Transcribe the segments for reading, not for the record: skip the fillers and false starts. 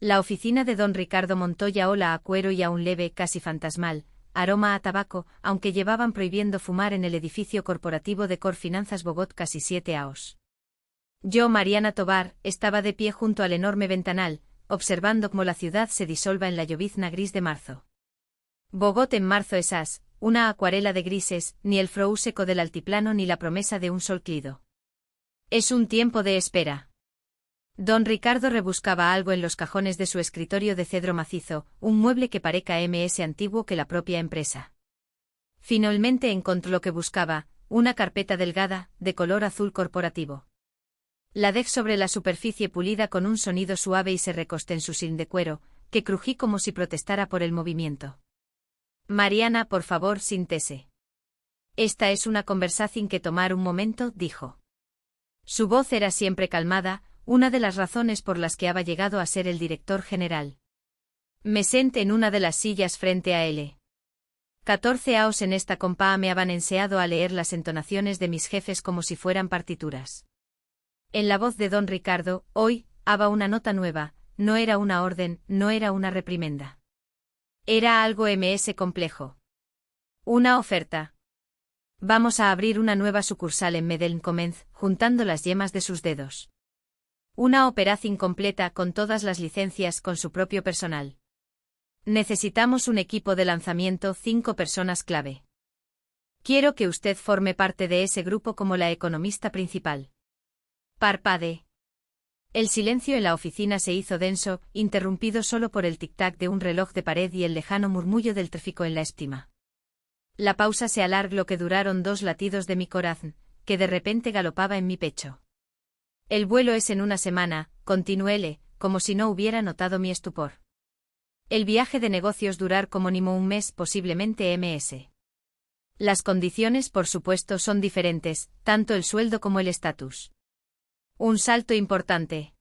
La oficina de don Ricardo Montoya olía a cuero y a un leve, casi fantasmal, aroma a tabaco, aunque llevaban prohibiendo fumar en el edificio corporativo de Cor Finanzas Bogot casi 7 años. Yo, Mariana Tobar, estaba de pie junto al enorme ventanal, observando cómo la ciudad se disolva en la llovizna gris de marzo. Bogot en marzo es una acuarela de grises, ni el frou seco del altiplano ni la promesa de un sol clido. Es un tiempo de espera. Don Ricardo rebuscaba algo en los cajones de su escritorio de cedro macizo, un mueble que parezca más antiguo que la propia empresa. Finalmente encontró lo que buscaba, una carpeta delgada, de color azul corporativo. La dejó sobre la superficie pulida con un sonido suave y se recosté en su silm de cuero, que crují como si protestara por el movimiento. Mariana, por favor, siéntese. Esta es una conversación que tomar un momento, dijo. Su voz era siempre calmada, una de las razones por las que había llegado a ser el director general. Me senté en una de las sillas frente a él. 14 años en esta compa me habían enseñado a leer las entonaciones de mis jefes como si fueran partituras. En la voz de don Ricardo, hoy, había una nota nueva, no era una orden, no era una reprimenda. Era algo ms complejo. Una oferta. Vamos a abrir una nueva sucursal en Medellín, comenzó, juntando las yemas de sus dedos. Una operación completa con todas las licencias con su propio personal. Necesitamos un equipo de lanzamiento, 5 personas clave. Quiero que usted forme parte de ese grupo como la economista principal. Parpadee. El silencio en la oficina se hizo denso, interrumpido solo por el tic-tac de un reloj de pared y el lejano murmullo del tráfico en la estima. La pausa se alargó lo que duraron 2 latidos de mi corazón, que de repente galopaba en mi pecho. El vuelo es en una semana, continuéle, como si no hubiera notado mi estupor. El viaje de negocios durar como mínimo un mes, posiblemente ms. Las condiciones, por supuesto, son diferentes, tanto el sueldo como el estatus. Un salto importante.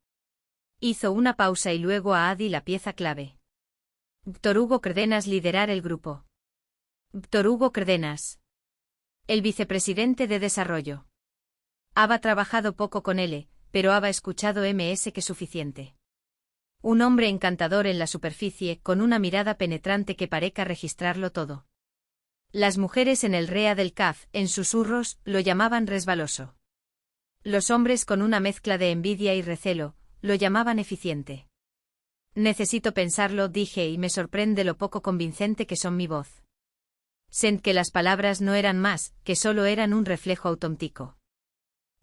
Hizo una pausa y luego a Adi la pieza clave. Víctor Hugo Cárdenas liderar el grupo. Víctor Hugo Cárdenas. El vicepresidente de desarrollo. Había trabajado poco con él, pero había escuchado ms que suficiente. Un hombre encantador en la superficie, con una mirada penetrante que parezca registrarlo todo. Las mujeres en el REA del CAF, en susurros, lo llamaban resbaloso. Los hombres con una mezcla de envidia y recelo, lo llamaban eficiente. Necesito pensarlo, dije, y me sorprende lo poco convincente que son mi voz. Sent que las palabras no eran más, que solo eran un reflejo auténtico.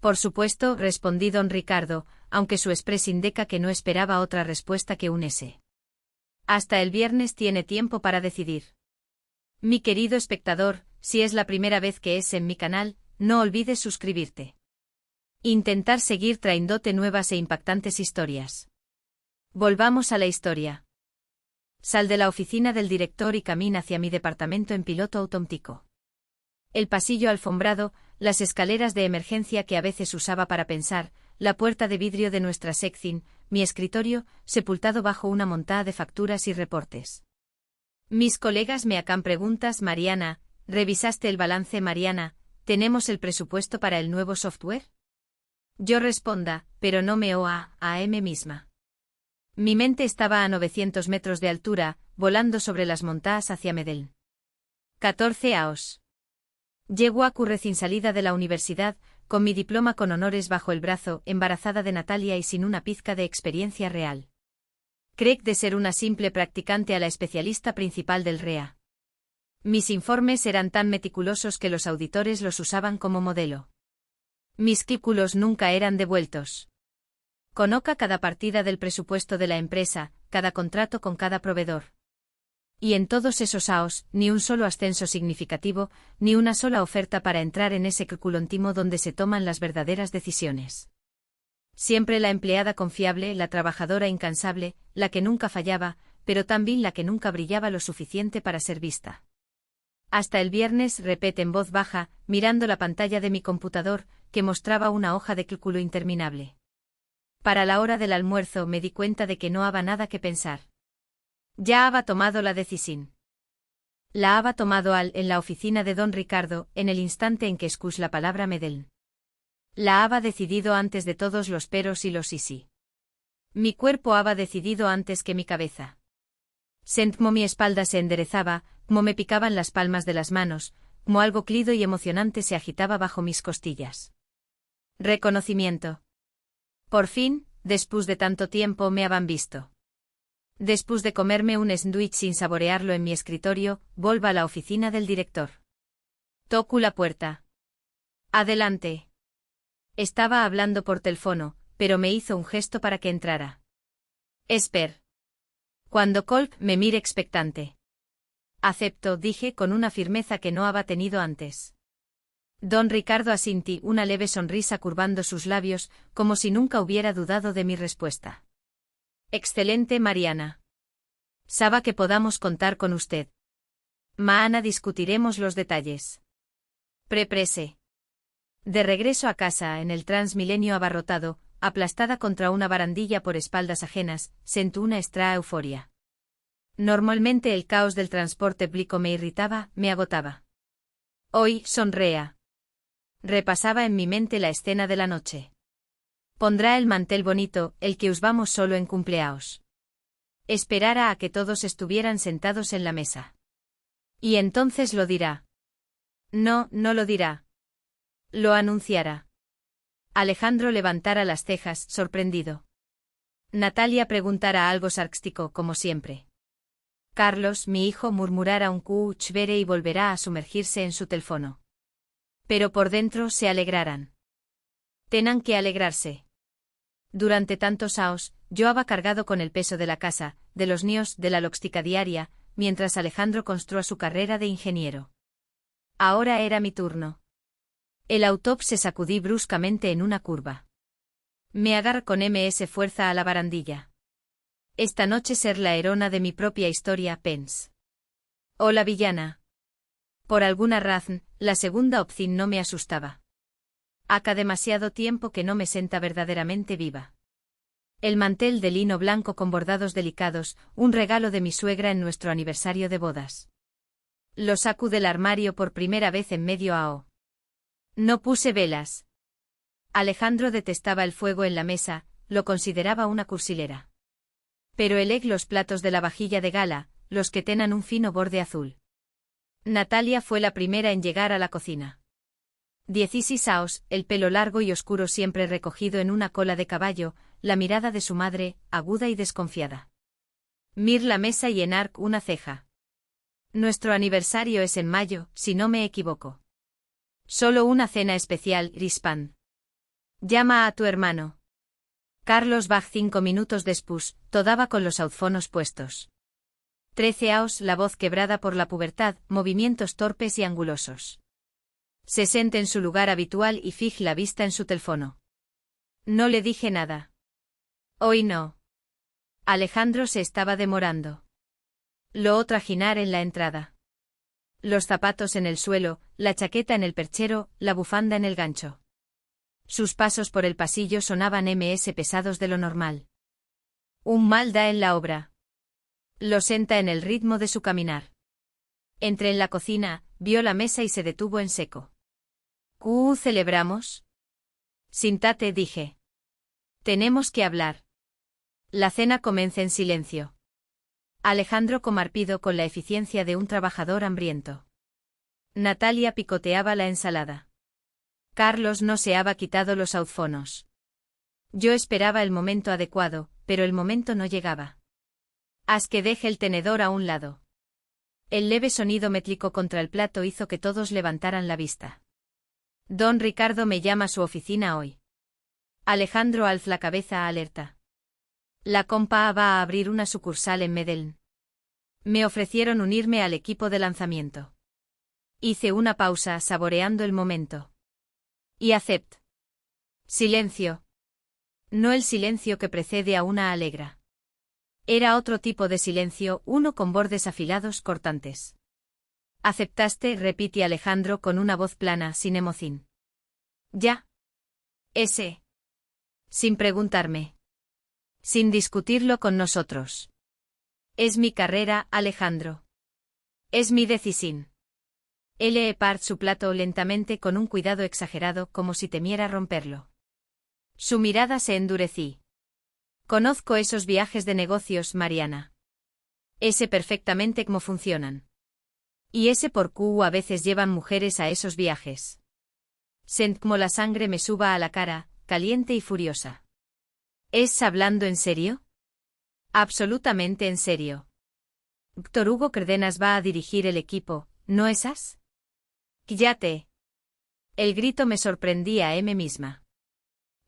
Por supuesto, respondí don Ricardo, aunque su expresión indica que no esperaba otra respuesta que un S. Hasta el viernes tiene tiempo para decidir. Mi querido espectador, si es la primera vez que es en mi canal, no olvides suscribirte. Intentar seguir trayéndote nuevas e impactantes historias. Volvamos a la historia. Sal de la oficina del director y camina hacia mi departamento en piloto automático. El pasillo alfombrado, las escaleras de emergencia que a veces usaba para pensar, la puerta de vidrio de nuestra sección, mi escritorio, sepultado bajo una montada de facturas y reportes. Mis colegas me hacan preguntas. Mariana, ¿revisaste el balance? Mariana, ¿tenemos el presupuesto para el nuevo software? Yo responda, pero no me oa a mí misma. Mi mente estaba a 900 metros de altura, volando sobre las montañas hacia Medellín. 14 años. Llego a recién salida de la universidad, con mi diploma con honores bajo el brazo, embarazada de Natalia y sin una pizca de experiencia real. Crec de ser una simple practicante a la especialista principal del REA. Mis informes eran tan meticulosos que los auditores los usaban como modelo. Mis cálculos nunca eran devueltos. Conozca cada partida del presupuesto de la empresa, cada contrato con cada proveedor. Y en todos esos años, ni un solo ascenso significativo, ni una sola oferta para entrar en ese círculo íntimo donde se toman las verdaderas decisiones. Siempre la empleada confiable, la trabajadora incansable, la que nunca fallaba, pero también la que nunca brillaba lo suficiente para ser vista. Hasta el viernes, repete en voz baja, mirando la pantalla de mi computador, que mostraba una hoja de cálculo interminable. Para la hora del almuerzo me di cuenta de que no había nada que pensar. Ya había tomado la decisión. La había tomado en la oficina de don Ricardo, en el instante en que escuché la palabra Medellín. La había decidido antes de todos los peros y los y sí. Mi cuerpo había decidido antes que mi cabeza. Sentí mi espalda se enderezaba, como me picaban las palmas de las manos, como algo clido y emocionante se agitaba bajo mis costillas. Reconocimiento. Por fin, después de tanto tiempo me habían visto. Después de comerme un sándwich sin saborearlo en mi escritorio, volvo a la oficina del director. Toco la puerta. Adelante. Estaba hablando por teléfono, pero me hizo un gesto para que entrara. Esper. Cuando Colp me mire expectante. Acepto, dije con una firmeza que no había tenido antes. Don Ricardo asintió, una leve sonrisa curvando sus labios, como si nunca hubiera dudado de mi respuesta. Excelente, Mariana. Sabe que podamos contar con usted. Mañana discutiremos los detalles. Prepárese. De regreso a casa en el Transmilenio abarrotado, aplastada contra una barandilla por espaldas ajenas, sentí una extra euforia. Normalmente el caos del transporte público me irritaba, me agotaba. Hoy, sonrea. Repasaba en mi mente la escena de la noche. Pondrá el mantel bonito, el que usamos solo en cumpleaños. Esperara a que todos estuvieran sentados en la mesa. Y entonces lo dirá. No, no lo dirá. Lo anunciará. Alejandro levantara las cejas, sorprendido. Natalia preguntara algo sarcástico, como siempre. Carlos, mi hijo, murmurara un chévere y volverá a sumergirse en su teléfono. Pero por dentro se alegraran. Tenan que alegrarse. Durante tantos años, yo había cargado con el peso de la casa, de los niños, de la logística diaria, mientras Alejandro construía su carrera de ingeniero. Ahora era mi turno. El auto se sacudí bruscamente en una curva. Me agarré con ms fuerza a la barandilla. Esta noche ser la heroína de mi propia historia, pens. O la villana. Por alguna razón, la segunda opción no me asustaba. Hace demasiado tiempo que no me sienta verdaderamente viva. El mantel de lino blanco con bordados delicados, un regalo de mi suegra en nuestro aniversario de bodas. Lo saco del armario por primera vez en medio AO. No puse velas. Alejandro detestaba el fuego en la mesa, lo consideraba una cursilera. Pero eleg los platos de la vajilla de gala, los que tenan un fino borde azul. Natalia fue la primera en llegar a la cocina. 16 años, el pelo largo y oscuro siempre recogido en una cola de caballo, la mirada de su madre, aguda y desconfiada. Mir la mesa y enarc una ceja. Nuestro aniversario es en mayo, si no me equivoco. Solo una cena especial, Rispan. Llama a tu hermano. Carlos Bach 5 minutos después, todava con los audífonos puestos. 13 años, la voz quebrada por la pubertad, movimientos torpes y angulosos. Se sentó en su lugar habitual y fijó la vista en su teléfono. No le dije nada. Hoy no. Alejandro se estaba demorando. Lo trajinar en la entrada. Los zapatos en el suelo, la chaqueta en el perchero, la bufanda en el gancho. Sus pasos por el pasillo sonaban ms pesados de lo normal. Un mal da en la obra. Lo senta en el ritmo de su caminar. Entré en la cocina, vio la mesa y se detuvo en seco. ¿Qué celebramos? Sintate, dije. Tenemos que hablar. La cena comienza en silencio. Alejandro comarpido con la eficiencia de un trabajador hambriento. Natalia picoteaba la ensalada. Carlos no se había quitado los audífonos. Yo esperaba el momento adecuado, pero el momento no llegaba. Haz que deje el tenedor a un lado. El leve sonido métrico contra el plato hizo que todos levantaran la vista. Don Ricardo me llama a su oficina hoy. Alejandro alza la cabeza alerta. La compa va a abrir una sucursal en Medellín. Me ofrecieron unirme al equipo de lanzamiento. Hice una pausa, saboreando el momento. Y acept. Silencio. No el silencio que precede a una alegra. Era otro tipo de silencio, uno con bordes afilados cortantes. ¿Aceptaste?, repite Alejandro con una voz plana, sin emoción. Ya. Ese. Sin preguntarme. Sin discutirlo con nosotros. Es mi carrera, Alejandro. Es mi decisión. Él part su plato lentamente con un cuidado exagerado, como si temiera romperlo. Su mirada se endurecí. Conozco esos viajes de negocios, Mariana. Sé perfectamente cómo funcionan. Y por qué a veces llevan mujeres a esos viajes. Sent como la sangre me suba a la cara, caliente y furiosa. ¿Es hablando en serio? Absolutamente en serio. Víctor Hugo Cárdenas va a dirigir el equipo, ¿no esas? Quíllate. El grito me sorprendía a mí misma.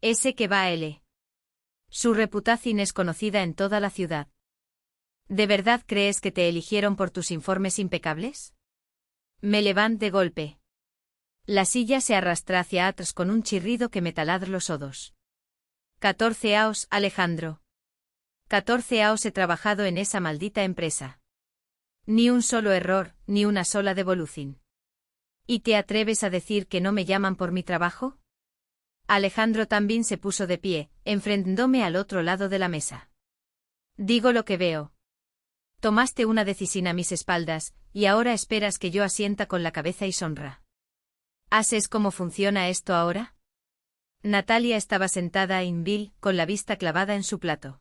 Ese que va a L. Su reputación es conocida en toda la ciudad. ¿De verdad crees que te eligieron por tus informes impecables? Me levanté de golpe. La silla se arrastra hacia atrás con un chirrido que me taladra los odos. 14 años, Alejandro. 14 años he trabajado en esa maldita empresa. Ni un solo error, ni una sola devolución. ¿Y te atreves a decir que no me llaman por mi trabajo? Alejandro también se puso de pie, enfrentándome al otro lado de la mesa. Digo lo que veo. Tomaste una decisión a mis espaldas, y ahora esperas que yo asienta con la cabeza y sonra. ¿Haces cómo funciona esto ahora? Natalia estaba sentada inmóvil, con la vista clavada en su plato.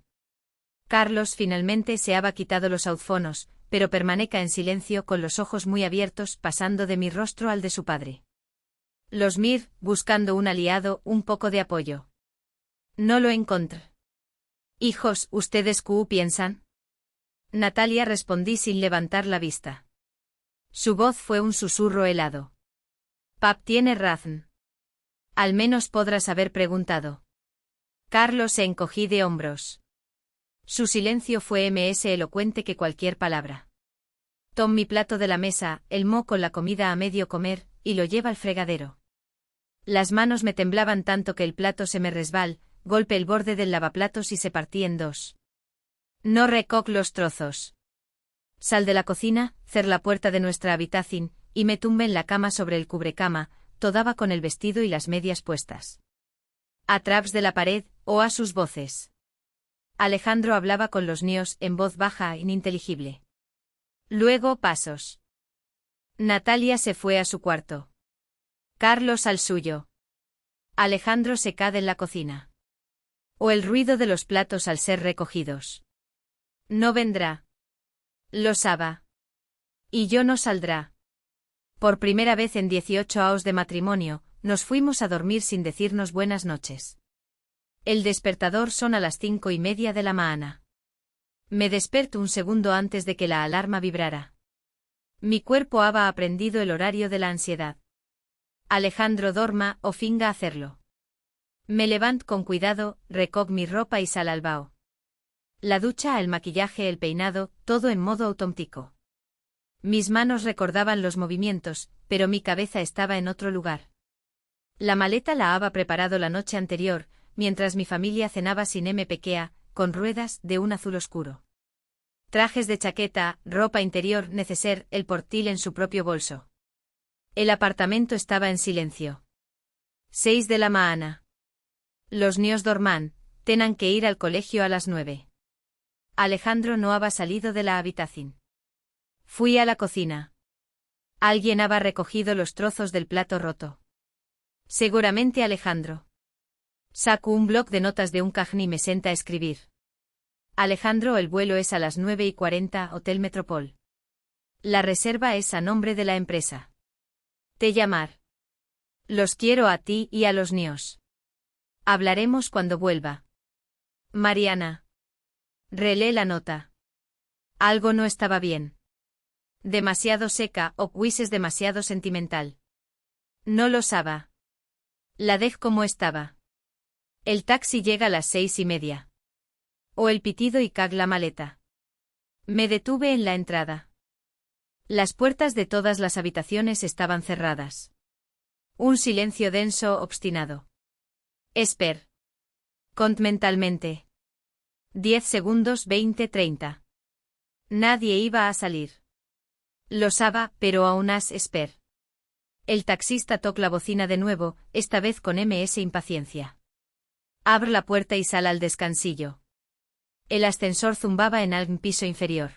Carlos finalmente se había quitado los audífonos, pero permanecía en silencio con los ojos muy abiertos, pasando de mi rostro al de su padre. Los mir, buscando un aliado, un poco de apoyo. No lo encontré. Hijos, ¿ustedes qué piensan? Natalia respondí sin levantar la vista. Su voz fue un susurro helado. Pap tiene razón. Al menos podrás haber preguntado. Carlos se encogí de hombros. Su silencio fue más elocuente que cualquier palabra. Tom mi plato de la mesa, el mo con la comida a medio comer, y lo lleva al fregadero. Las manos me temblaban tanto que el plato se me resbal, golpe el borde del lavaplatos y se partí en dos. No recoc los trozos. Sal de la cocina, cer la puerta de nuestra habitación, y me tumbé en la cama sobre el cubrecama, todava con el vestido y las medias puestas. A través de la pared, a sus voces. Alejandro hablaba con los niños en voz baja e ininteligible. Luego pasos. Natalia se fue a su cuarto. Carlos al suyo. Alejandro se cae en la cocina. O el ruido de los platos al ser recogidos. No vendrá. Lo sabe. Y yo no saldrá. Por primera vez en 18 años de matrimonio, nos fuimos a dormir sin decirnos buenas noches. El despertador son a las 5:30 de la mañana. Me desperto un segundo antes de que la alarma vibrara. Mi cuerpo había aprendido el horario de la ansiedad. Alejandro dorma o finga hacerlo. Me levanto con cuidado, recog mi ropa y sal al bao. La ducha, el maquillaje, el peinado, todo en modo automático. Mis manos recordaban los movimientos, pero mi cabeza estaba en otro lugar. La maleta la había preparado la noche anterior, mientras mi familia cenaba sin pequea, con ruedas, de un azul oscuro. Trajes de chaqueta, ropa interior, neceser, el portil en su propio bolso. El apartamento estaba en silencio. 6 de la mañana. Los niños dorman, tenan que ir al colegio a las 9. Alejandro no había salido de la habitación. Fui a la cocina. Alguien había recogido los trozos del plato roto. Seguramente Alejandro. Saco un bloc de notas de un cajón y me senta a escribir. Alejandro, el vuelo es a las 9:40, Hotel Metropol. La reserva es a nombre de la empresa. Te llamar. Los quiero a ti y a los niños. Hablaremos cuando vuelva. Mariana. Relé la nota. Algo no estaba bien. Demasiado seca o quizás demasiado sentimental. No lo sabe. La dej como estaba. El taxi llega a las 6:30. O el pitido y cag la maleta. Me detuve en la entrada. Las puertas de todas las habitaciones estaban cerradas. Un silencio denso, obstinado. Esper. Cont mentalmente. 10 segundos, 20, 30. Nadie iba a salir. Lo sabe, pero aún as esper. El taxista toca la bocina de nuevo, esta vez con impaciencia. Abre la puerta y sale al descansillo. El ascensor zumbaba en algún piso inferior.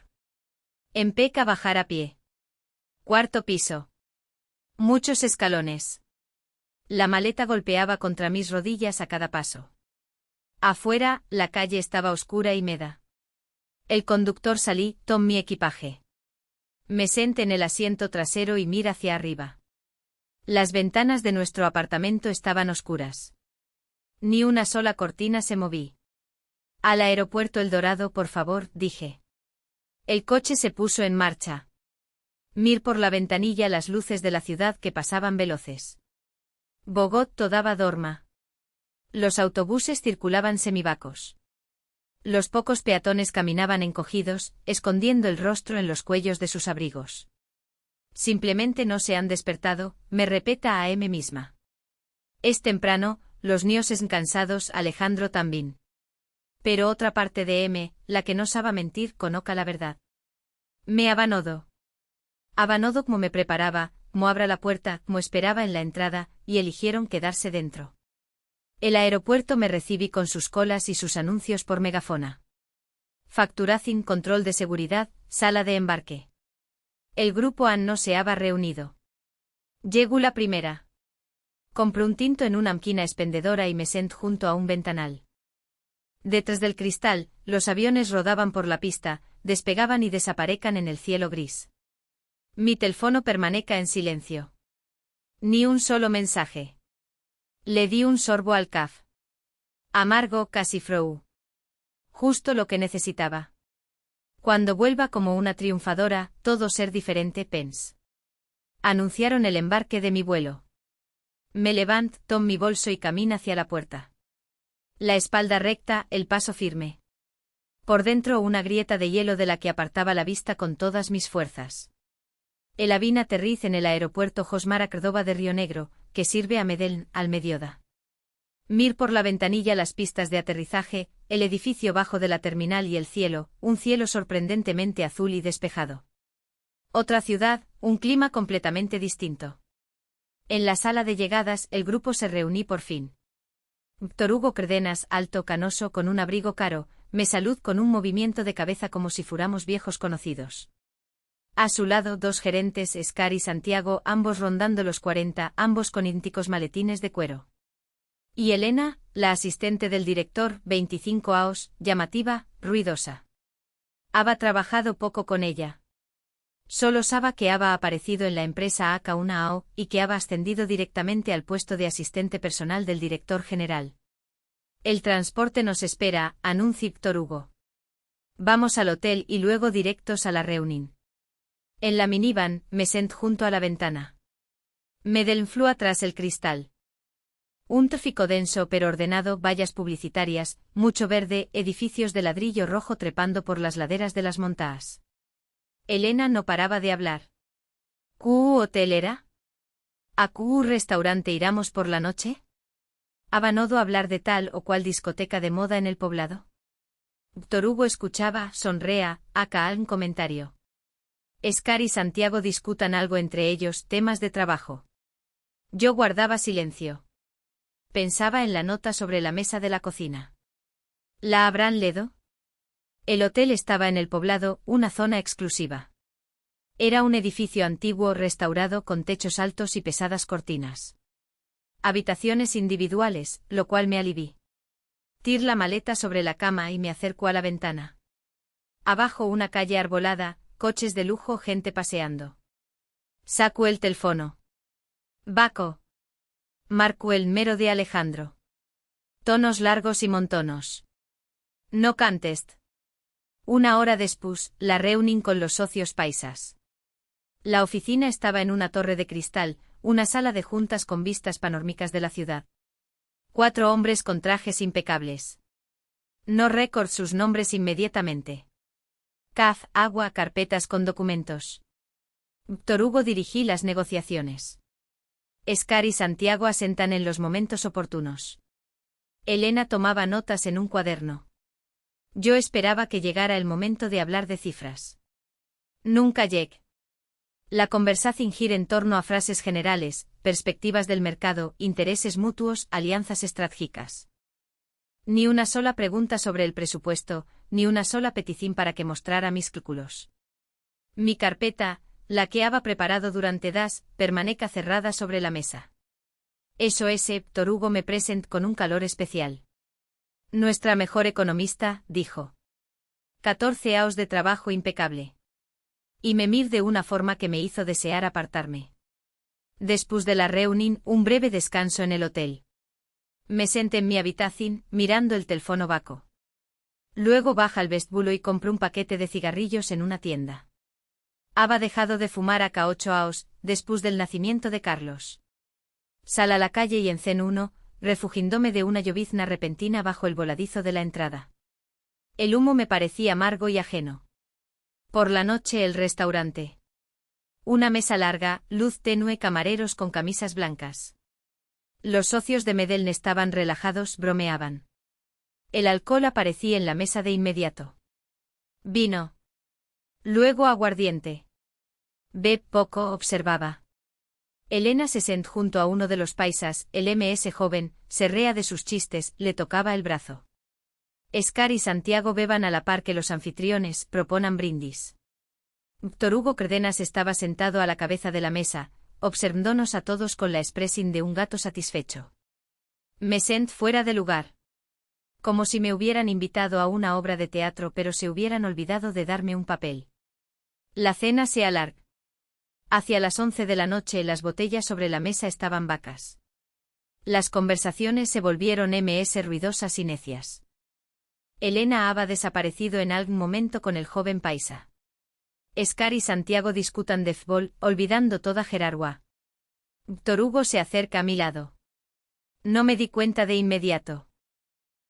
Empecé a bajar a pie. Cuarto piso. Muchos escalones. La maleta golpeaba contra mis rodillas a cada paso. Afuera, la calle estaba oscura y meda. El conductor salí, tomé mi equipaje. Me senté en el asiento trasero y miré hacia arriba. Las ventanas de nuestro apartamento estaban oscuras. Ni una sola cortina se movía. Al aeropuerto El Dorado, por favor, dije. El coche se puso en marcha. Mir por la ventanilla las luces de la ciudad que pasaban veloces. Bogotá daba dorma. Los autobuses circulaban semivacos. Los pocos peatones caminaban encogidos, escondiendo el rostro en los cuellos de sus abrigos. Simplemente no se han despertado, me repeta a mí misma. Es temprano, los niños están cansados, Alejandro también. Pero otra parte de M, la que no sabe mentir, conoca la verdad. Me abanodo. Abanodo como me preparaba, como abra la puerta, como esperaba en la entrada, y eligieron quedarse dentro. El aeropuerto me recibí con sus colas y sus anuncios por megafona. Facturacing, control de seguridad, sala de embarque. El grupo AN no se había reunido. Llegó la primera. Compré un tinto en una máquina expendedora y me senté junto a un ventanal. Detrás del cristal, los aviones rodaban por la pista, despegaban y desaparecían en el cielo gris. Mi teléfono permaneca en silencio. Ni un solo mensaje. Le di un sorbo al caf. Amargo, casi froú. Justo lo que necesitaba. Cuando vuelva como una triunfadora, todo ser diferente, pens. Anunciaron el embarque de mi vuelo. Me levanto, tomo mi bolso y camino hacia la puerta. La espalda recta, el paso firme. Por dentro una grieta de hielo de la que apartaba la vista con todas mis fuerzas. El avión aterriza en el aeropuerto Josmara Córdoba de Río Negro, que sirve a Medellín, al mediodía. Mir por la ventanilla las pistas de aterrizaje, el edificio bajo de la terminal y el cielo, un cielo sorprendentemente azul y despejado. Otra ciudad, un clima completamente distinto. En la sala de llegadas el grupo se reuní por fin. Víctor Hugo Cárdenas, alto, canoso, con un abrigo caro, me saludó con un movimiento de cabeza como si fuéramos viejos conocidos. A su lado dos gerentes, Escar y Santiago, ambos rondando los 40, ambos con idénticos maletines de cuero. Y Elena, la asistente del director, 25 años, llamativa, ruidosa. Había trabajado poco con ella. Solo sabe que había aparecido en la empresa AK1AO y que había ascendido directamente al puesto de asistente personal del director general. El transporte nos espera, anuncia Víctor Hugo. Vamos al hotel y luego directos a la reunión. En la minivan, me senté junto a la ventana. Me delflúa tras el cristal. Un tráfico denso pero ordenado, vallas publicitarias, mucho verde, edificios de ladrillo rojo trepando por las laderas de las montañas. Elena no paraba de hablar. ¿Qué hotel era? ¿A qué restaurante iramos por la noche? ¿Abanodo hablar de tal o cual discoteca de moda en el poblado? Víctor Hugo escuchaba, sonrea, acá un comentario. Escar y Santiago discutan algo entre ellos, temas de trabajo. Yo guardaba silencio. Pensaba en la nota sobre la mesa de la cocina. ¿La habrán leído? El hotel estaba en el poblado, una zona exclusiva. Era un edificio antiguo restaurado con techos altos y pesadas cortinas. Habitaciones individuales, lo cual me alivió. Tir la maleta sobre la cama y me acerco a la ventana. Abajo una calle arbolada, coches de lujo, gente paseando. Saco el teléfono. Baco. Marco el mero de Alejandro. Tonos largos y montonos. No contest. Una hora después, la reunión con los socios paisas. La oficina estaba en una torre de cristal, una sala de juntas con vistas panormáticas de la ciudad. 4 hombres con trajes impecables. No recuerdo sus nombres inmediatamente. Caf, agua, carpetas con documentos. Víctor Hugo dirigí las negociaciones. Escar y Santiago asentan en los momentos oportunos. Elena tomaba notas en un cuaderno. Yo esperaba que llegara el momento de hablar de cifras. Nunca llegué. La conversación gira en torno a frases generales, perspectivas del mercado, intereses mutuos, alianzas estratégicas. Ni una sola pregunta sobre el presupuesto, ni una sola petición para que mostrara mis cálculos. Mi carpeta, la que había preparado durante das, permanece cerrada sobre la mesa. Eso es, Víctor Hugo me present con un calor especial. Nuestra mejor economista, dijo. 14 años de trabajo impecable. Y me mir de una forma que me hizo desear apartarme. Después de la reunión, un breve descanso en el hotel. Me senté en mi habitación, mirando el teléfono vaco. Luego baja al vestíbulo y compré un paquete de cigarrillos en una tienda. Había dejado de fumar acá 8 años, después del nacimiento de Carlos. Sal a la calle y encén uno, refugiándome de una llovizna repentina bajo el voladizo de la entrada. El humo me parecía amargo y ajeno. Por la noche el restaurante. Una mesa larga, luz tenue, camareros con camisas blancas. Los socios de Medellín estaban relajados, bromeaban. El alcohol aparecía en la mesa de inmediato. Vino. Luego aguardiente. Beb poco, observaba. Elena se sentó junto a uno de los paisas, el ms joven, se rea de sus chistes, le tocaba el brazo. Escar y Santiago beban a la par que los anfitriones, proponan brindis. Víctor Hugo Cárdenas estaba sentado a la cabeza de la mesa, observándonos a todos con la expresión de un gato satisfecho. Me sent fuera de lugar. Como si me hubieran invitado a una obra de teatro pero se hubieran olvidado de darme un papel. La cena se alargó. Hacia las 11 de la noche las botellas sobre la mesa estaban vacas. Las conversaciones se volvieron ruidosas y necias. Elena había desaparecido en algún momento con el joven paisa. Escar y Santiago discutan de fútbol, olvidando toda jerarquía. Víctor Hugo se acerca a mi lado. No me di cuenta de inmediato.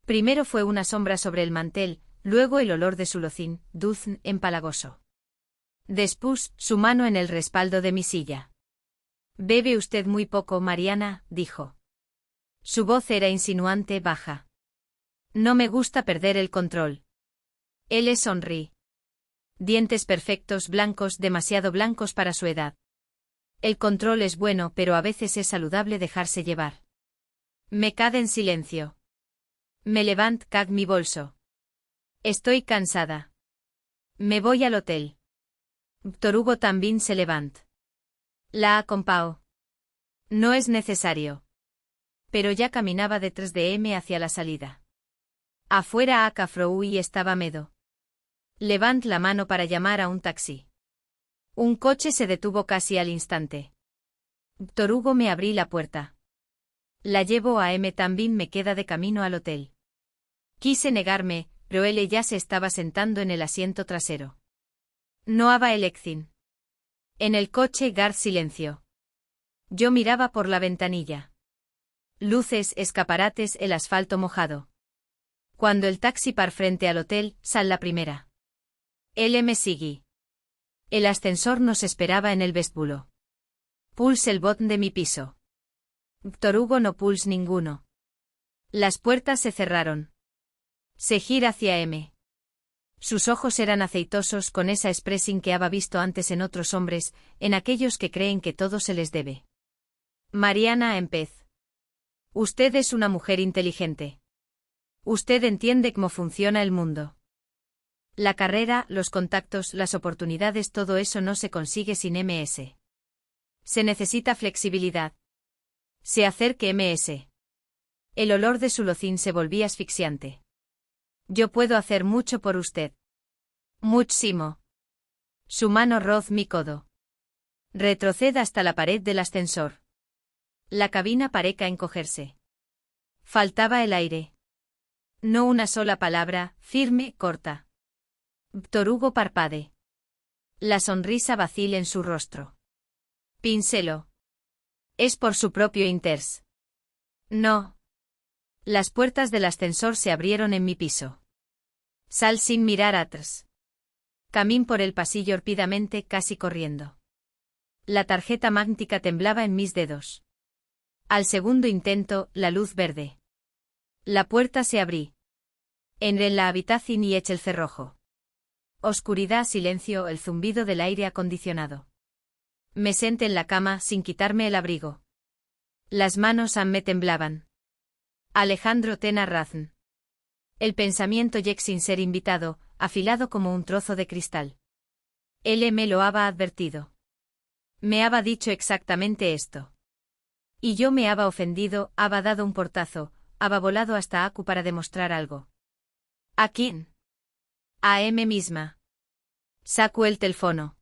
Primero fue una sombra sobre el mantel, luego el olor de su locín, dulce, empalagoso. Después, su mano en el respaldo de mi silla. Bebe usted muy poco, Mariana, dijo. Su voz era insinuante, baja. No me gusta perder el control. Él le sonrí. Dientes perfectos, blancos, demasiado blancos para su edad. El control es bueno, pero a veces es saludable dejarse llevar. Me quedé en silencio. Me levanto, cag mi bolso. Estoy cansada. Me voy al hotel. Víctor Hugo también se levanta. La acompañó. No es necesario. Pero ya caminaba detrás de hacia la salida. Afuera Acafrou y estaba medo. Levant la mano para llamar a un taxi. Un coche se detuvo casi al instante. Víctor Hugo me abrí la puerta. La llevo a también me queda de camino al hotel. Quise negarme, pero él ya se estaba sentando en el asiento trasero. No había elección. En el coche guard silencio. Yo miraba por la ventanilla. Luces, escaparates, el asfalto mojado. Cuando el taxi par frente al hotel, sal la primera. Él me seguí. El ascensor nos esperaba en el vestíbulo. Pulse el botón de mi piso. Víctor Hugo no pulse ninguno. Las puertas se cerraron. Se gira hacia Sus ojos eran aceitosos con esa expresión que había visto antes en otros hombres, en aquellos que creen que todo se les debe. Mariana empez. Usted es una mujer inteligente. Usted entiende cómo funciona el mundo. La carrera, los contactos, las oportunidades, todo eso no se consigue sin MS. Se necesita flexibilidad. Se acerque MS. El olor de su locín se volvía asfixiante. Yo puedo hacer mucho por usted. Muchísimo. Su mano roz mi codo. Retroceda hasta la pared del ascensor. La cabina pareca encogerse. Faltaba el aire. No una sola palabra, firme, corta. Víctor Hugo parpade. La sonrisa vacila en su rostro. Pincelo. Es por su propio interés. No. Las puertas del ascensor se abrieron en mi piso. Sal sin mirar atrás. Camín por el pasillo rápidamente, casi corriendo. La tarjeta magnética temblaba en mis dedos. Al segundo intento, la luz verde. La puerta se abrí. Entré en la habitación y eché el cerrojo. Oscuridad, silencio, el zumbido del aire acondicionado. Me senté en la cama sin quitarme el abrigo. Las manos me temblaban. Alejandro tena razón. El pensamiento llegó sin ser invitado, afilado como un trozo de cristal. Él me lo había advertido. Me había dicho exactamente esto. Y yo me había ofendido, había dado un portazo, había volado hasta Aku para demostrar algo. ¿A quién? A M misma. Sacó el teléfono.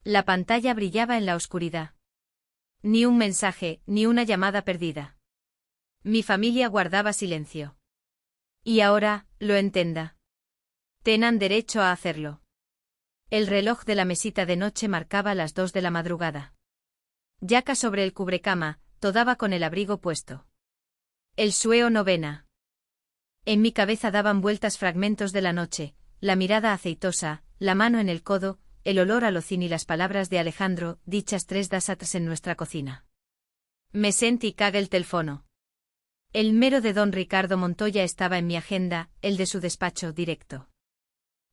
La pantalla brillaba en la oscuridad. Ni un mensaje, ni una llamada perdida. Mi familia guardaba silencio. Y ahora, lo entienda. Tenan derecho a hacerlo. El reloj de la mesita de noche marcaba las 2 de la madrugada. Yaca sobre el cubrecama, todava con el abrigo puesto. El sueo novena. En mi cabeza daban vueltas fragmentos de la noche, la mirada aceitosa, la mano en el codo, el olor a locín y las palabras de Alejandro, dichas 3 das atrás en nuestra cocina. Me sentí cague el teléfono. El mero de don Ricardo Montoya estaba en mi agenda, el de su despacho directo.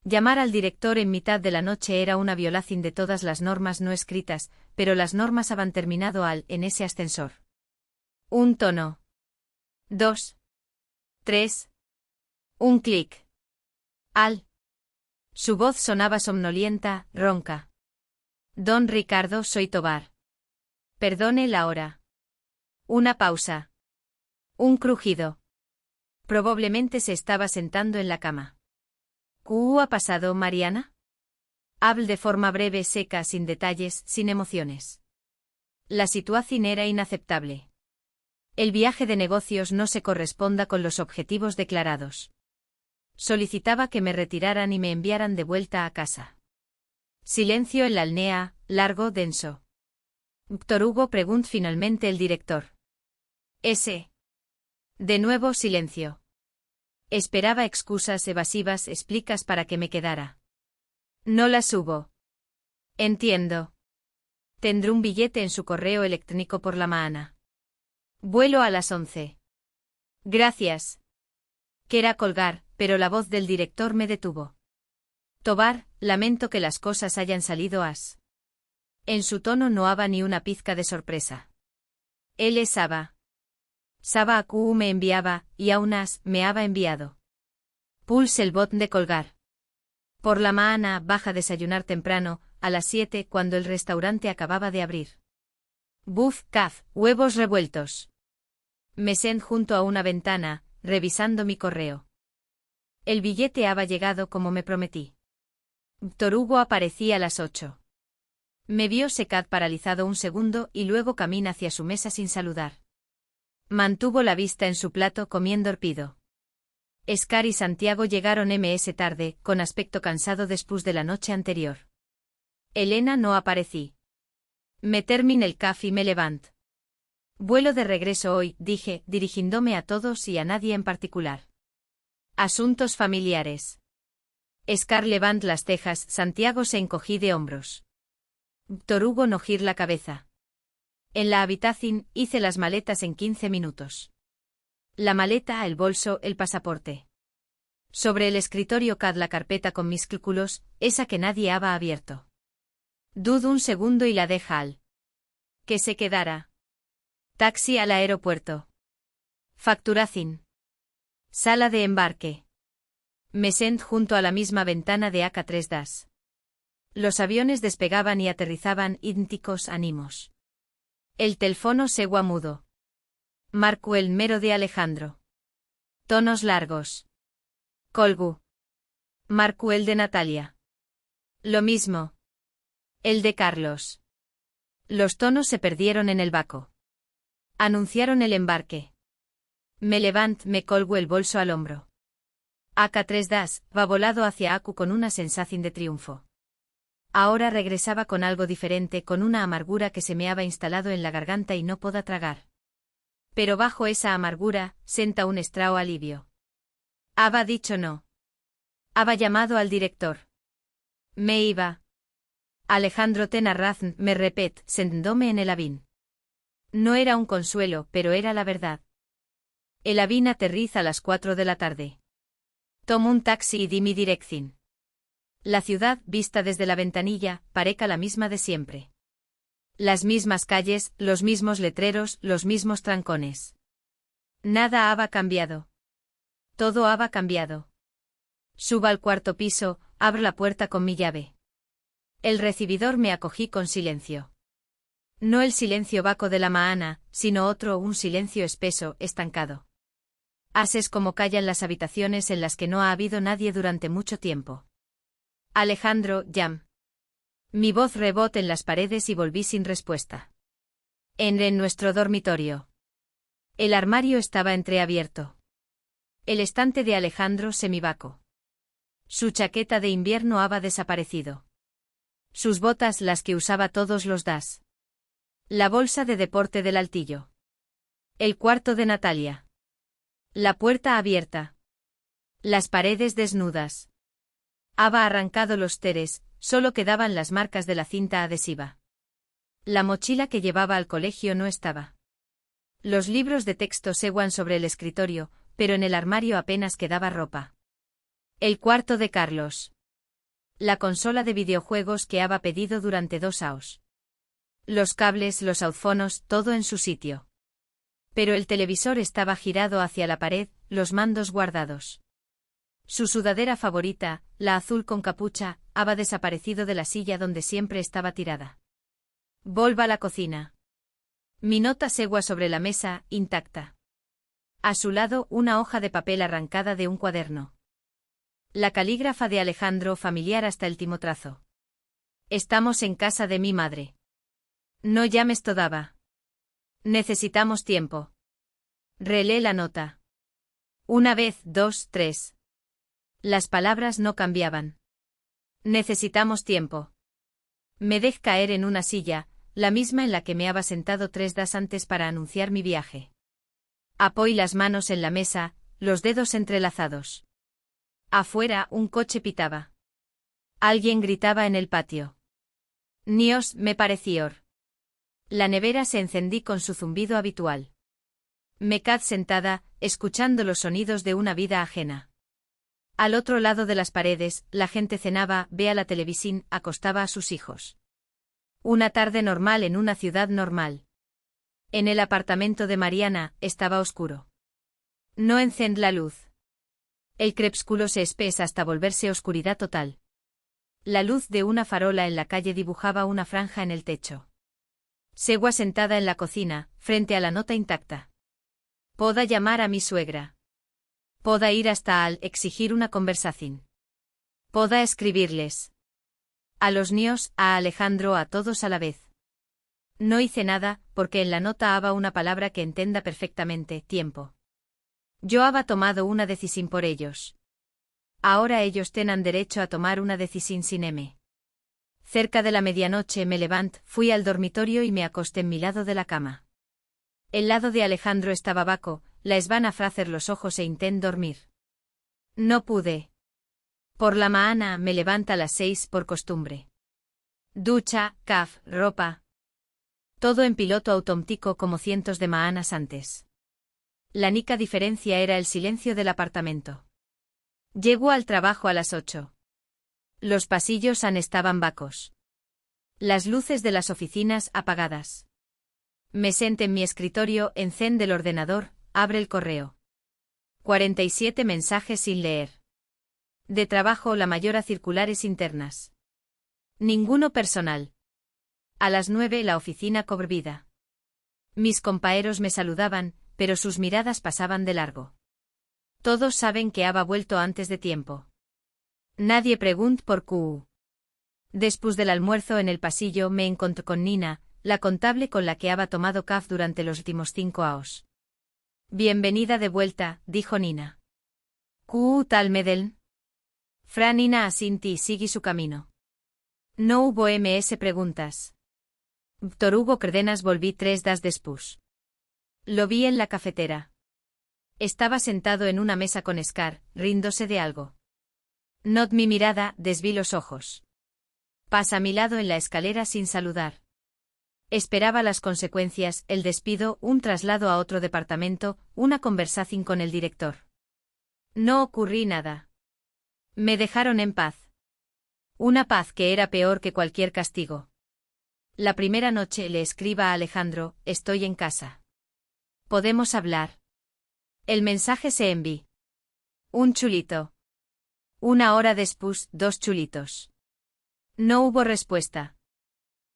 Llamar al director en mitad de la noche era una violación de todas las normas no escritas, pero las normas habían terminado en ese ascensor. Un tono. 2. 3. Un clic. Su voz sonaba somnolienta, ronca. Don Ricardo, soy Tobar. Perdone la hora. Una pausa. Un crujido. Probablemente se estaba sentando en la cama. ¿Qué ha pasado, Mariana? Habl de forma breve, seca, sin detalles, sin emociones. La situación era inaceptable. El viaje de negocios no se corresponda con los objetivos declarados. Solicitaba que me retiraran y me enviaran de vuelta a casa. Silencio en la alnea, largo, denso. Víctor Hugo, preguntó finalmente el director. Ese. De nuevo silencio. Esperaba excusas evasivas, explicas para que me quedara. No las hubo. Entiendo. Tendré un billete en su correo electrónico por la mañana. Vuelo a las 11. Gracias. Quería colgar, pero la voz del director me detuvo. Tobar, lamento que las cosas hayan salido as. En su tono no había ni una pizca de sorpresa. Él es Saba. Saba a Q me enviaba, y aún as me había enviado. Pulse el botón de colgar. Por la mañana baja a desayunar temprano, a las 7 cuando el restaurante acababa de abrir. Buf, caf, huevos revueltos. Me senté junto a una ventana, revisando mi correo. El billete había llegado como me prometí. Víctor Hugo aparecía a las 8. Me vio secad paralizado un segundo y luego camina hacia su mesa sin saludar. Mantuvo la vista en su plato comiendo horpido. Escar y Santiago llegaron ms tarde, con aspecto cansado después de la noche anterior. Elena no aparecí. Me terminé el café y me levant. Vuelo de regreso hoy, dije, dirigiéndome a todos y a nadie en particular. Asuntos familiares. Escar levant las cejas, Santiago se encogí de hombros. Víctor Hugo no gir la cabeza. En la habitación, hice las maletas en 15 minutos. La maleta, el bolso, el pasaporte. Sobre el escritorio cad la carpeta con mis cálculos, esa que nadie había abierto. Dudo un segundo y la deja al. Que se quedara. Taxi al aeropuerto. Facturacin. Sala de embarque. Me senté junto a la misma ventana de AK-3 DAS. Los aviones despegaban y aterrizaban idénticos ánimos. El teléfono segua mudo. Marcó el mero de Alejandro. Tonos largos. Colgu. Marcó el de Natalia. Lo mismo. El de Carlos. Los tonos se perdieron en el vaco. Anunciaron el embarque. Me levanté, me colgo el bolso al hombro. AK-3 DAS va volado hacia Aku con una sensación de triunfo. Ahora regresaba con algo diferente, con una amargura que se me había instalado en la garganta y no podía tragar. Pero bajo esa amargura, senta un extraño alivio. Había dicho no. Había llamado al director. Me iba. Alejandro Tenarrazn, me repet, sentándome en el avión. No era un consuelo, pero era la verdad. El avión aterriza a las 4 de la tarde. Tomo un taxi y di mi dirección. La ciudad, vista desde la ventanilla, pareca la misma de siempre. Las mismas calles, los mismos letreros, los mismos trancones. Nada había cambiado. Todo había cambiado. Suba al 4º piso, abro la puerta con mi llave. El recibidor me acogí con silencio. No el silencio vaco de la maana, sino otro, un silencio espeso, estancado. Haces como callan las habitaciones en las que no ha habido nadie durante mucho tiempo. Alejandro, llam. Mi voz rebotó en las paredes y volví sin respuesta. En nuestro dormitorio. El armario estaba entreabierto. El estante de Alejandro semivaco. Su chaqueta de invierno había desaparecido. Sus botas, las que usaba todos los días. La bolsa de deporte del altillo. El cuarto de Natalia. La puerta abierta. Las paredes desnudas. Había arrancado los teres, solo quedaban las marcas de la cinta adhesiva. La mochila que llevaba al colegio no estaba. Los libros de texto seguían sobre el escritorio, pero en el armario apenas quedaba ropa. El cuarto de Carlos. La consola de videojuegos que había pedido durante 2 años. Los cables, los audífonos, todo en su sitio. Pero el televisor estaba girado hacia la pared, los mandos guardados. Su sudadera favorita, la azul con capucha, había desaparecido de la silla donde siempre estaba tirada. Volva a la cocina. Mi nota segua sobre la mesa, intacta. A su lado, una hoja de papel arrancada de un cuaderno. La calígrafa de Alejandro, familiar hasta el timotrazo. Estamos en casa de mi madre. No llames todavía. Necesitamos tiempo. Relé la nota. 1 vez, 2, 3. Las palabras no cambiaban. Necesitamos tiempo. Me dejé caer en una silla, la misma en la que me había sentado 3 días antes para anunciar mi viaje. Apoyé las manos en la mesa, los dedos entrelazados. Afuera, un coche pitaba. Alguien gritaba en el patio. Nios, me pareció. La nevera se encendí con su zumbido habitual. Me quedé sentada, escuchando los sonidos de una vida ajena. Al otro lado de las paredes, la gente cenaba, veía la televisión, acostaba a sus hijos. Una tarde normal en una ciudad normal. En el apartamento de Mariana, estaba oscuro. No encendí la luz. El crepúsculo se espesa hasta volverse oscuridad total. La luz de una farola en la calle dibujaba una franja en el techo. Segua sentada en la cocina, frente a la nota intacta. Poda llamar a mi suegra. Poda ir hasta al exigir una conversación. Poda escribirles. A los niños, a Alejandro, a todos a la vez. No hice nada, porque en la nota había una palabra que entienda perfectamente, tiempo. Yo había tomado una decisión por ellos. Ahora ellos tenan derecho a tomar una decisión sin M. Cerca de la medianoche me levanté, fui al dormitorio y me acosté en mi lado de la cama. El lado de Alejandro estaba vaco, la esvana fracer los ojos e intenté dormir. No pude. Por la mañana me levanta a las 6 por costumbre. Ducha, caf, ropa. Todo en piloto automático como cientos de mañanas antes. La única diferencia era el silencio del apartamento. Llego al trabajo a las 8. Los pasillos estaban vacos. Las luces de las oficinas apagadas. Me senté en mi escritorio, encende el ordenador, abre el correo. 47 mensajes sin leer. De trabajo, la mayoría circulares internas. Ninguno personal. A las 9 la oficina cobró vida. Mis compañeros me saludaban, pero sus miradas pasaban de largo. Todos saben que había vuelto antes de tiempo. Nadie preguntó por qué. Después del almuerzo en el pasillo me encontré con Nina, la contable con la que había tomado café durante los últimos 5 años. Bienvenida de vuelta, dijo Nina. ¿Qué tal Medellín? Fra Nina asinti y sigue su camino. No hubo ms preguntas. Víctor Hugo Cárdenas volví 3 días después. Lo vi en la cafetera. Estaba sentado en una mesa con Scar, ríndose de algo. Not mi mirada, desví los ojos. Pasa a mi lado en la escalera sin saludar. Esperaba las consecuencias, el despido, un traslado a otro departamento, una conversación con el director. No ocurrí nada. Me dejaron en paz. Una paz que era peor que cualquier castigo. La primera noche le escriba a Alejandro, estoy en casa. ¿Podemos hablar? El mensaje se envió. Un chulito. 1 hora después, 2 chulitos. No hubo respuesta.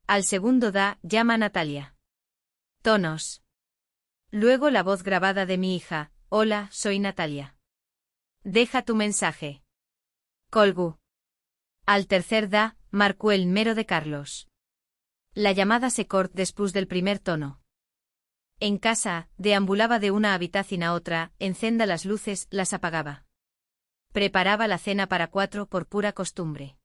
Al segundo llama Natalia. Tonos. Luego la voz grabada de mi hija, Hola, soy Natalia. Deja tu mensaje. Colgó. Al tercer da, marcó el número de Carlos. La llamada se cortó después del primer tono. En casa, deambulaba de una habitación a otra, encenda las luces, las apagaba. Preparaba la cena para 4 por pura costumbre.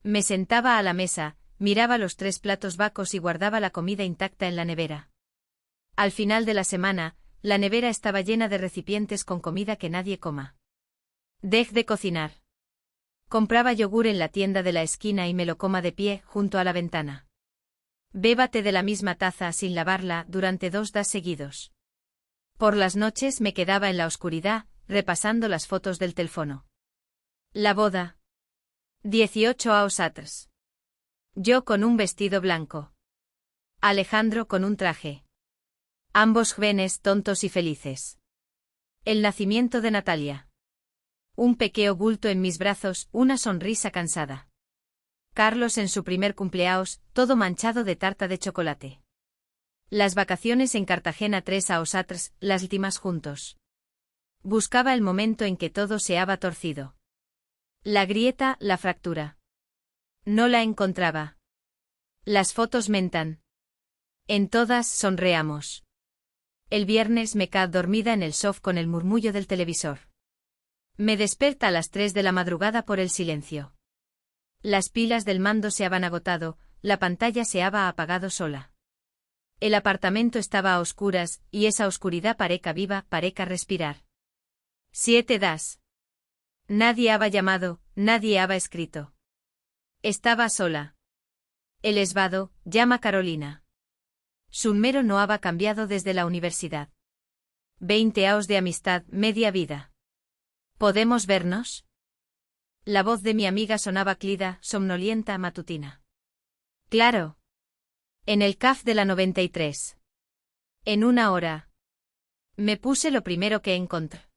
Me sentaba a la mesa, miraba los 3 platos vacos y guardaba la comida intacta en la nevera. Al final de la semana, la nevera estaba llena de recipientes con comida que nadie coma. Dej de cocinar. Compraba yogur en la tienda de la esquina y me lo coma de pie, junto a la ventana. Bébate de la misma taza sin lavarla durante 2 días seguidos. Por las noches me quedaba en la oscuridad, repasando las fotos del teléfono. La boda. 18 años atrás. Yo con un vestido blanco. Alejandro con un traje. Ambos jóvenes tontos y felices. El nacimiento de Natalia. Un pequeño bulto en mis brazos, una sonrisa cansada. Carlos en su primer cumpleaños, todo manchado de tarta de chocolate. Las vacaciones en Cartagena 3 años atrás, las últimas juntos. Buscaba el momento en que todo se había torcido. La grieta, la fractura. No la encontraba. Las fotos mentan. En todas sonreamos. El viernes me quedé dormida en el sofá con el murmullo del televisor. Me desperta a las 3 de la madrugada por el silencio. Las pilas del mando se habían agotado, la pantalla se había apagado sola. El apartamento estaba a oscuras, y esa oscuridad pareca viva, pareca respirar. 7 das. Nadie había llamado, nadie había escrito. Estaba sola. El esvado, llama Carolina. Su número no había cambiado desde la universidad. 20 años de amistad, media vida. ¿Podemos vernos? La voz de mi amiga sonaba clida, somnolienta, matutina. Claro. En el CAF de la 93. En 1 hora. Me puse lo primero que encontré.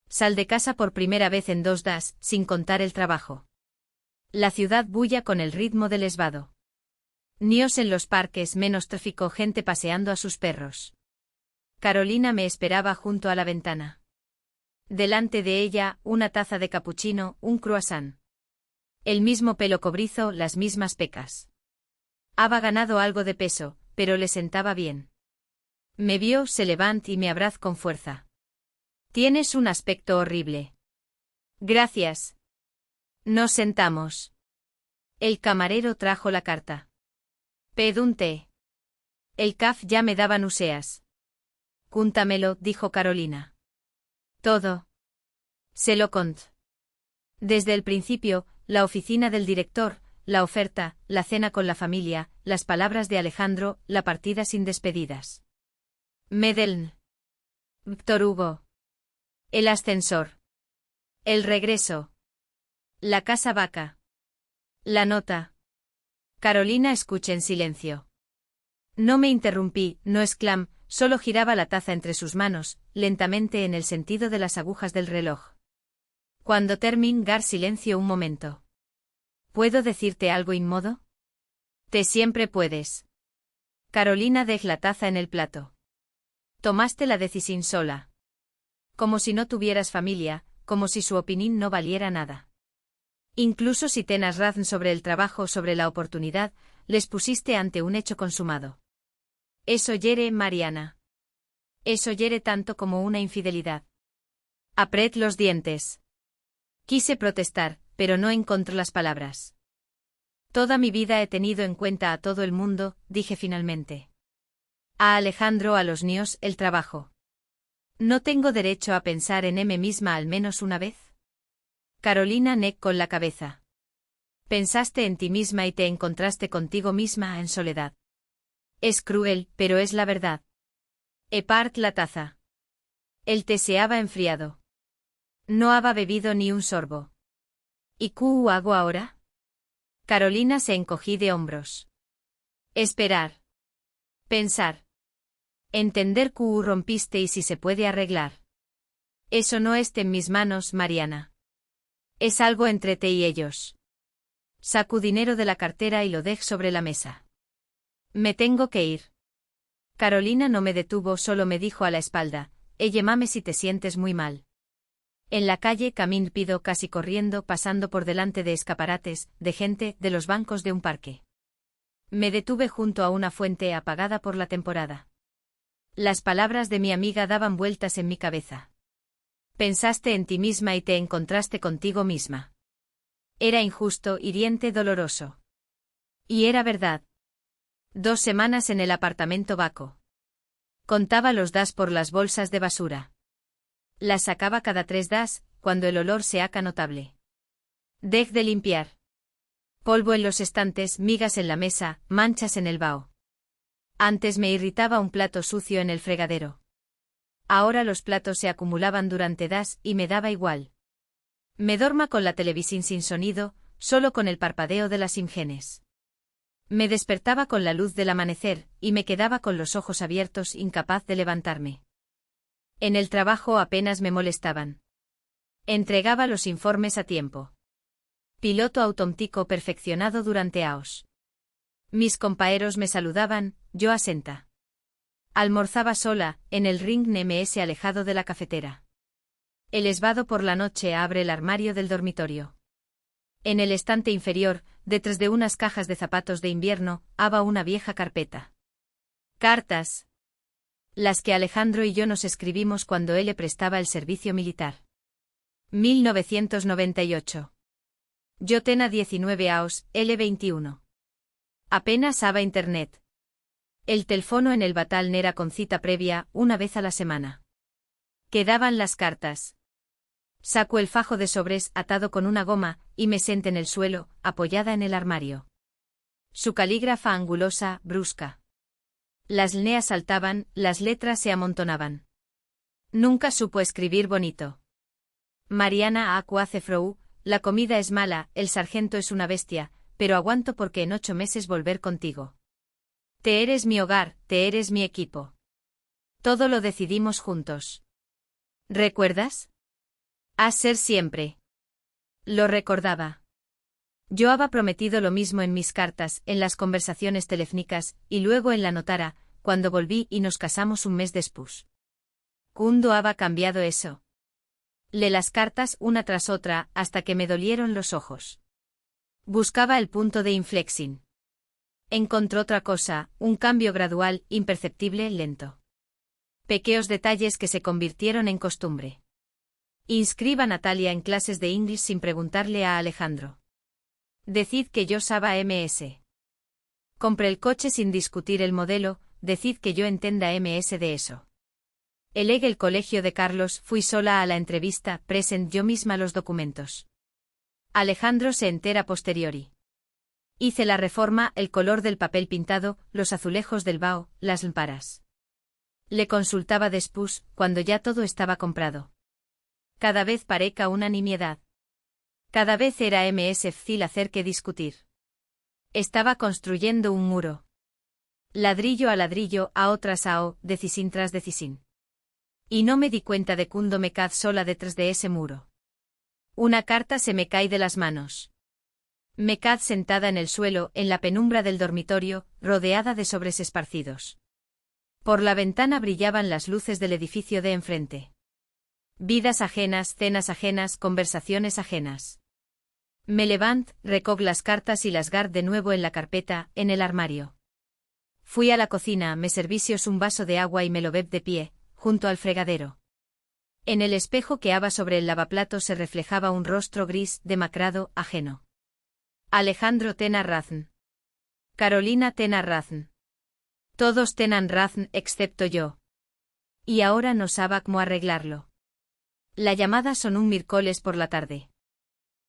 Sal de casa por primera vez en 2 días, sin contar el trabajo. La ciudad bulla con el ritmo del esvado. Nios en los parques, menos tráfico, gente paseando a sus perros. Carolina me esperaba junto a la ventana. Delante de ella, una taza de capuchino, un croissant. El mismo pelo cobrizo, las mismas pecas. Había ganado algo de peso, pero le sentaba bien. Me vio, se levantó y me abrazó con fuerza. Tienes un aspecto horrible. Gracias. Nos sentamos. El camarero trajo la carta. Pedí un té. El CAF ya me daba náuseas. Cúntamelo, dijo Carolina. Todo. Se lo conté. Desde el principio, la oficina del director, la oferta, la cena con la familia, las palabras de Alejandro, la partida sin despedidas. Medellín. Víctor Hugo. El ascensor. El regreso. La casa vaca. La nota. Carolina escuché en silencio. No me interrumpí, no exclamé, solo giraba la taza entre sus manos, lentamente en el sentido de las agujas del reloj. Cuando terminé, silencio un momento. ¿Puedo decirte algo inmodo? Te siempre puedes. Carolina dejó la taza en el plato. Tomaste la decisión sola. Como si no tuvieras familia, como si su opinión no valiera nada. Incluso si tenas razón sobre el trabajo, sobre la oportunidad, les pusiste ante un hecho consumado. Eso hiere, Mariana. Eso hiere tanto como una infidelidad. Apret los dientes. Quise protestar, pero no encontré las palabras. Toda mi vida he tenido en cuenta a todo el mundo, dije finalmente. A Alejandro, a los niños, el trabajo. ¿No tengo derecho a pensar en mí misma al menos una vez? Carolina negó con la cabeza. Pensaste en ti misma y te encontraste contigo misma en soledad. Es cruel, pero es la verdad. Epart la taza. El té se había enfriado. No había bebido ni un sorbo. ¿Y qué hago ahora? Carolina se encogí de hombros. Esperar. Pensar. Entender qué rompiste y si se puede arreglar. Eso no está en mis manos, Mariana. Es algo entre te y ellos. Saco dinero de la cartera y lo dejé sobre la mesa. Me tengo que ir. Carolina no me detuvo, solo me dijo a la espalda, llámame si te sientes muy mal. En la calle Camín pido casi corriendo pasando por delante de escaparates, de gente, de los bancos de un parque. Me detuve junto a una fuente apagada por la temporada. Las palabras de mi amiga daban vueltas en mi cabeza. Pensaste en ti misma y te encontraste contigo misma. Era injusto, hiriente, doloroso. Y era verdad. 2 semanas en el apartamento Baco. Contaba los das por las bolsas de basura. Las sacaba cada 3 das, cuando el olor se haga notable. Dej de limpiar. Polvo en los estantes, migas en la mesa, manchas en el vaho. Antes me irritaba un plato sucio en el fregadero. Ahora los platos se acumulaban durante das y me daba igual. Me dorma con la televisión sin sonido, solo con el parpadeo de las imágenes. Me despertaba con la luz del amanecer, y me quedaba con los ojos abiertos, incapaz de levantarme. En el trabajo apenas me molestaban. Entregaba los informes a tiempo. Piloto automático perfeccionado durante años. Mis compañeros me saludaban, yo asenta. Almorzaba sola, en el ring NMS alejado de la cafetera. El esvado por la noche abre el armario del dormitorio. En el estante inferior, detrás de unas cajas de zapatos de invierno, haba una vieja carpeta. Cartas. Las que Alejandro y yo nos escribimos cuando él le prestaba el servicio militar. 1998. Yo tena 19 años, él 21. Apenas haba internet. El teléfono en el batal n'era con cita previa, una vez a la semana. Quedaban las cartas. Saco el fajo de sobres atado con una goma, y me senté en el suelo, apoyada en el armario. Su calígrafa angulosa, brusca. Las líneas saltaban, las letras se amontonaban. Nunca supo escribir bonito. Mariana Acua-Cefrou, la comida es mala, el sargento es una bestia, pero aguanto porque en 8 meses volver contigo. Te eres mi hogar, te eres mi equipo. Todo lo decidimos juntos. ¿Recuerdas? A ser siempre. Lo recordaba. Yo había prometido lo mismo en mis cartas, en las conversaciones telefónicas, y luego en la notara, cuando volví y nos casamos un mes después. ¿Cuándo había cambiado eso? Le las cartas una tras otra, hasta que me dolieron los ojos. Buscaba el punto de inflexión. Encontró otra cosa, un cambio gradual, imperceptible, lento. Pequeños detalles que se convirtieron en costumbre. Inscriba a Natalia en clases de inglés sin preguntarle a Alejandro. Decid que yo saba MS. Compré el coche sin discutir el modelo, decid que yo entenda MS de eso. Elegué el colegio de Carlos, fui sola a la entrevista, present yo misma los documentos. Alejandro se entera posteriori. Hice la reforma, el color del papel pintado, los azulejos del vaho, las lámparas. Le consultaba después, cuando ya todo estaba comprado. Cada vez pareca una nimiedad. Cada vez era más fácil hacer que discutir. Estaba construyendo un muro. Ladrillo a ladrillo, a otras ao, decisín tras decisín. Y no me di cuenta de cuando me quedé sola detrás de ese muro. Una carta se me cae de las manos. Me quedé sentada en el suelo, en la penumbra del dormitorio, rodeada de sobres esparcidos. Por la ventana brillaban las luces del edificio de enfrente. Vidas ajenas, cenas ajenas, conversaciones ajenas. Me levanté, recog las cartas y las guardé de nuevo en la carpeta, en el armario. Fui a la cocina, me servicios un vaso de agua y me lo beb de pie, junto al fregadero. En el espejo que haba sobre el lavaplatos se reflejaba un rostro gris, demacrado, ajeno. Alejandro tena razón. Carolina tena razón. Todos tenan razón excepto yo. Y ahora no sabía cómo arreglarlo. La llamada son un miércoles por la tarde.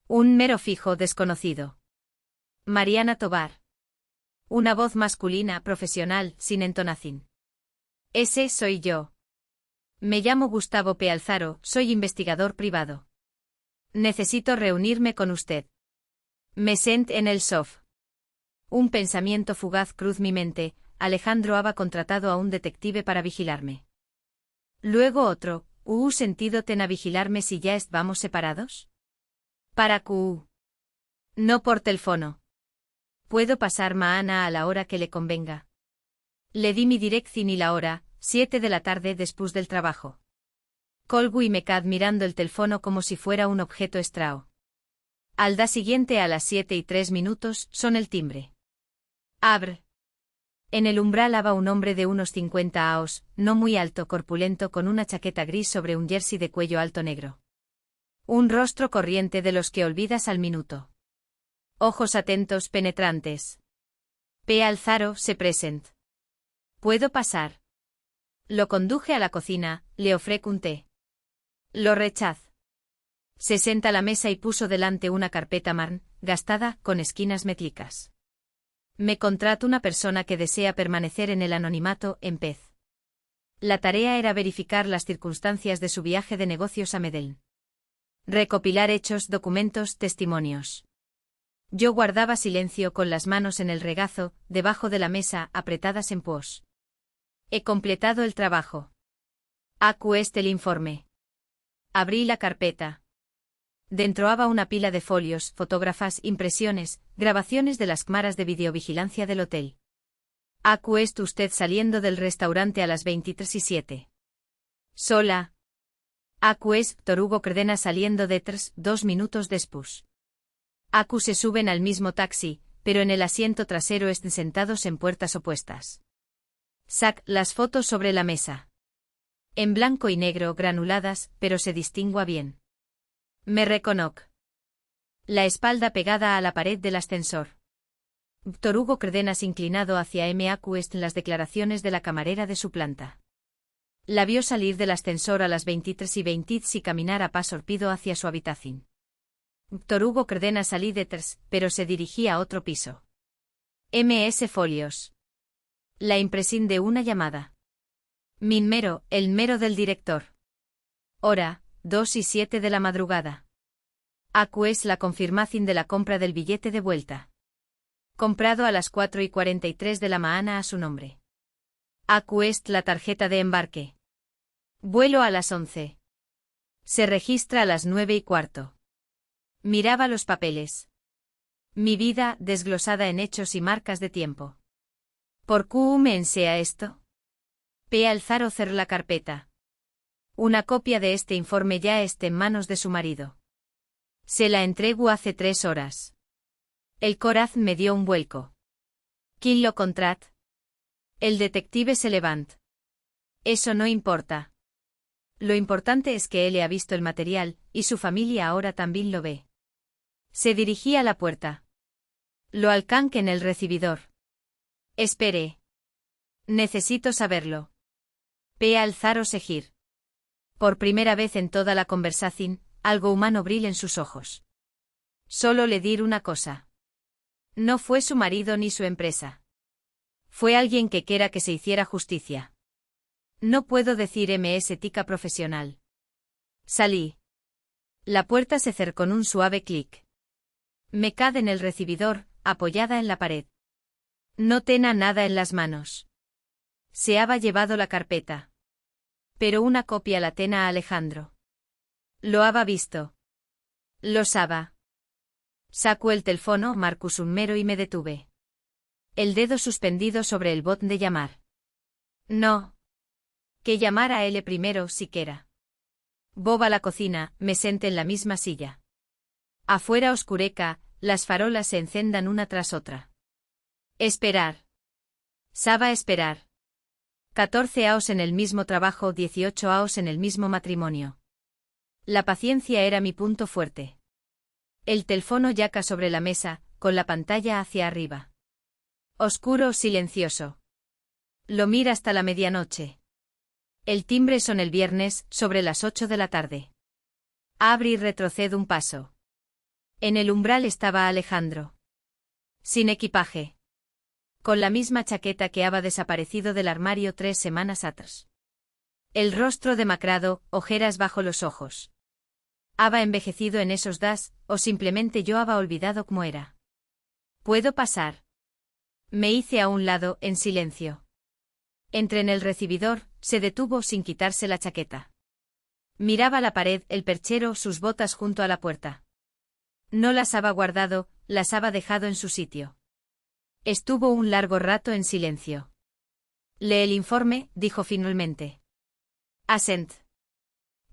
Un mero fijo desconocido. Mariana Tobar. Una voz masculina, profesional, sin entonación. Ese soy yo. Me llamo Gustavo P. Alzaro, soy investigador privado. Necesito reunirme con usted. Me senté en el sofá. Un pensamiento fugaz cruzó mi mente, Alejandro había contratado a un detective para vigilarme. Luego otro, sentido tena vigilarme si ya estábamos separados? Para no por teléfono. Puedo pasar mañana a la hora que le convenga. Le di mi dirección y la hora, 7 de la tarde después del trabajo. Colby me quedé mirando el teléfono como si fuera un objeto extraño. Al día siguiente a las 7:03 son el timbre. Abre. En el umbral había un hombre de unos 50 años, no muy alto, corpulento, con una chaqueta gris sobre un jersey de cuello alto negro. Un rostro corriente de los que olvidas al minuto. Ojos atentos, penetrantes. P. Alzaro se present. ¿Puedo pasar? Lo conduje a la cocina, le ofrecí un té. Lo rechaz. Se senta a la mesa y puso delante una carpeta marrón, gastada, con esquinas metálicas. Me contrata una persona que desea permanecer en el anonimato, en pez. La tarea era verificar las circunstancias de su viaje de negocios a Medellín. Recopilar hechos, documentos, testimonios. Yo guardaba silencio con las manos en el regazo, debajo de la mesa, apretadas en pos. He completado el trabajo. Acu este el informe. Abrí la carpeta. Dentro había una pila de folios, fotógrafas, impresiones, grabaciones de las cámaras de videovigilancia del hotel. Acu est usted saliendo del restaurante a las 23:07. Sola. Acu es Víctor Hugo Cárdenas saliendo de 2 minutos después. Acu se suben al mismo taxi, pero en el asiento trasero están sentados en puertas opuestas. Sac las fotos sobre la mesa. En blanco y negro, granuladas, pero se distingua bien. Me reconoc. La espalda pegada a la pared del ascensor. Víctor Hugo Cárdenas inclinado hacia Acu en las declaraciones de la camarera de su planta. La vio salir del ascensor a las 23:20 y caminar a paso rápido hacia su habitación. Víctor Hugo Cárdenas salí de pero se dirigía a otro piso. MS Folios. La impresión de una llamada. Min mero, el mero del director. Hora, 2:07 de la madrugada. Acu es la confirmación de la compra del billete de vuelta. Comprado a las 4:43 de la mañana a su nombre. Acu es la tarjeta de embarque. Vuelo a las 11. Se registra a las 9:15. Miraba los papeles. Mi vida, desglosada en hechos y marcas de tiempo. ¿Por qué me ensea esto? P. Alzaro cerró la carpeta. Una copia de este informe ya está en manos de su marido. Se la entrego hace 3 horas. El coraz me dio un vuelco. ¿Quién lo contrat? El detective se levanta. Eso no importa. Lo importante es que él ha visto el material, y su familia ahora también lo ve. Se dirigía a la puerta. Lo alcanque en el recibidor. Espere. Necesito saberlo. P. Alzaro seguir. Por primera vez en toda la conversación, algo humano brilla en sus ojos. Solo le dir una cosa. No fue su marido ni su empresa. Fue alguien que quiera que se hiciera justicia. No puedo decir ms ética profesional. Salí. La puerta se cerró con un suave clic. Me quedé en el recibidor, apoyada en la pared. No tenía nada en las manos. Se había llevado la carpeta. Pero una copia la tenía Alejandro. Lo había visto. Lo sabía. Sacó el teléfono, Marcus un mero y me detuve. El dedo suspendido sobre el botón de llamar. No. Que llamara a él primero, siquiera. Boba a la cocina, me senté en la misma silla. Afuera oscureca, las farolas se encendan una tras otra. Esperar. Saba esperar. 14 años en el mismo trabajo, 18 años en el mismo matrimonio. La paciencia era mi punto fuerte. El teléfono yaca sobre la mesa, con la pantalla hacia arriba. Oscuro, silencioso. Lo mira hasta la medianoche. El timbre son el viernes, sobre las 8 de la tarde. Abro y retrocedo un paso. En el umbral estaba Alejandro. Sin equipaje. Con la misma chaqueta que había desaparecido del armario 3 semanas atrás. El rostro demacrado, ojeras bajo los ojos. ¿Había envejecido en esos días, o simplemente yo había olvidado cómo era? ¿Puedo pasar? Me hice a un lado, en silencio. Entré en el recibidor, se detuvo sin quitarse la chaqueta. Miraba la pared, el perchero, sus botas junto a la puerta. No las había guardado, las había dejado en su sitio. Estuvo un largo rato en silencio. Lee el informe, dijo finalmente. Asent.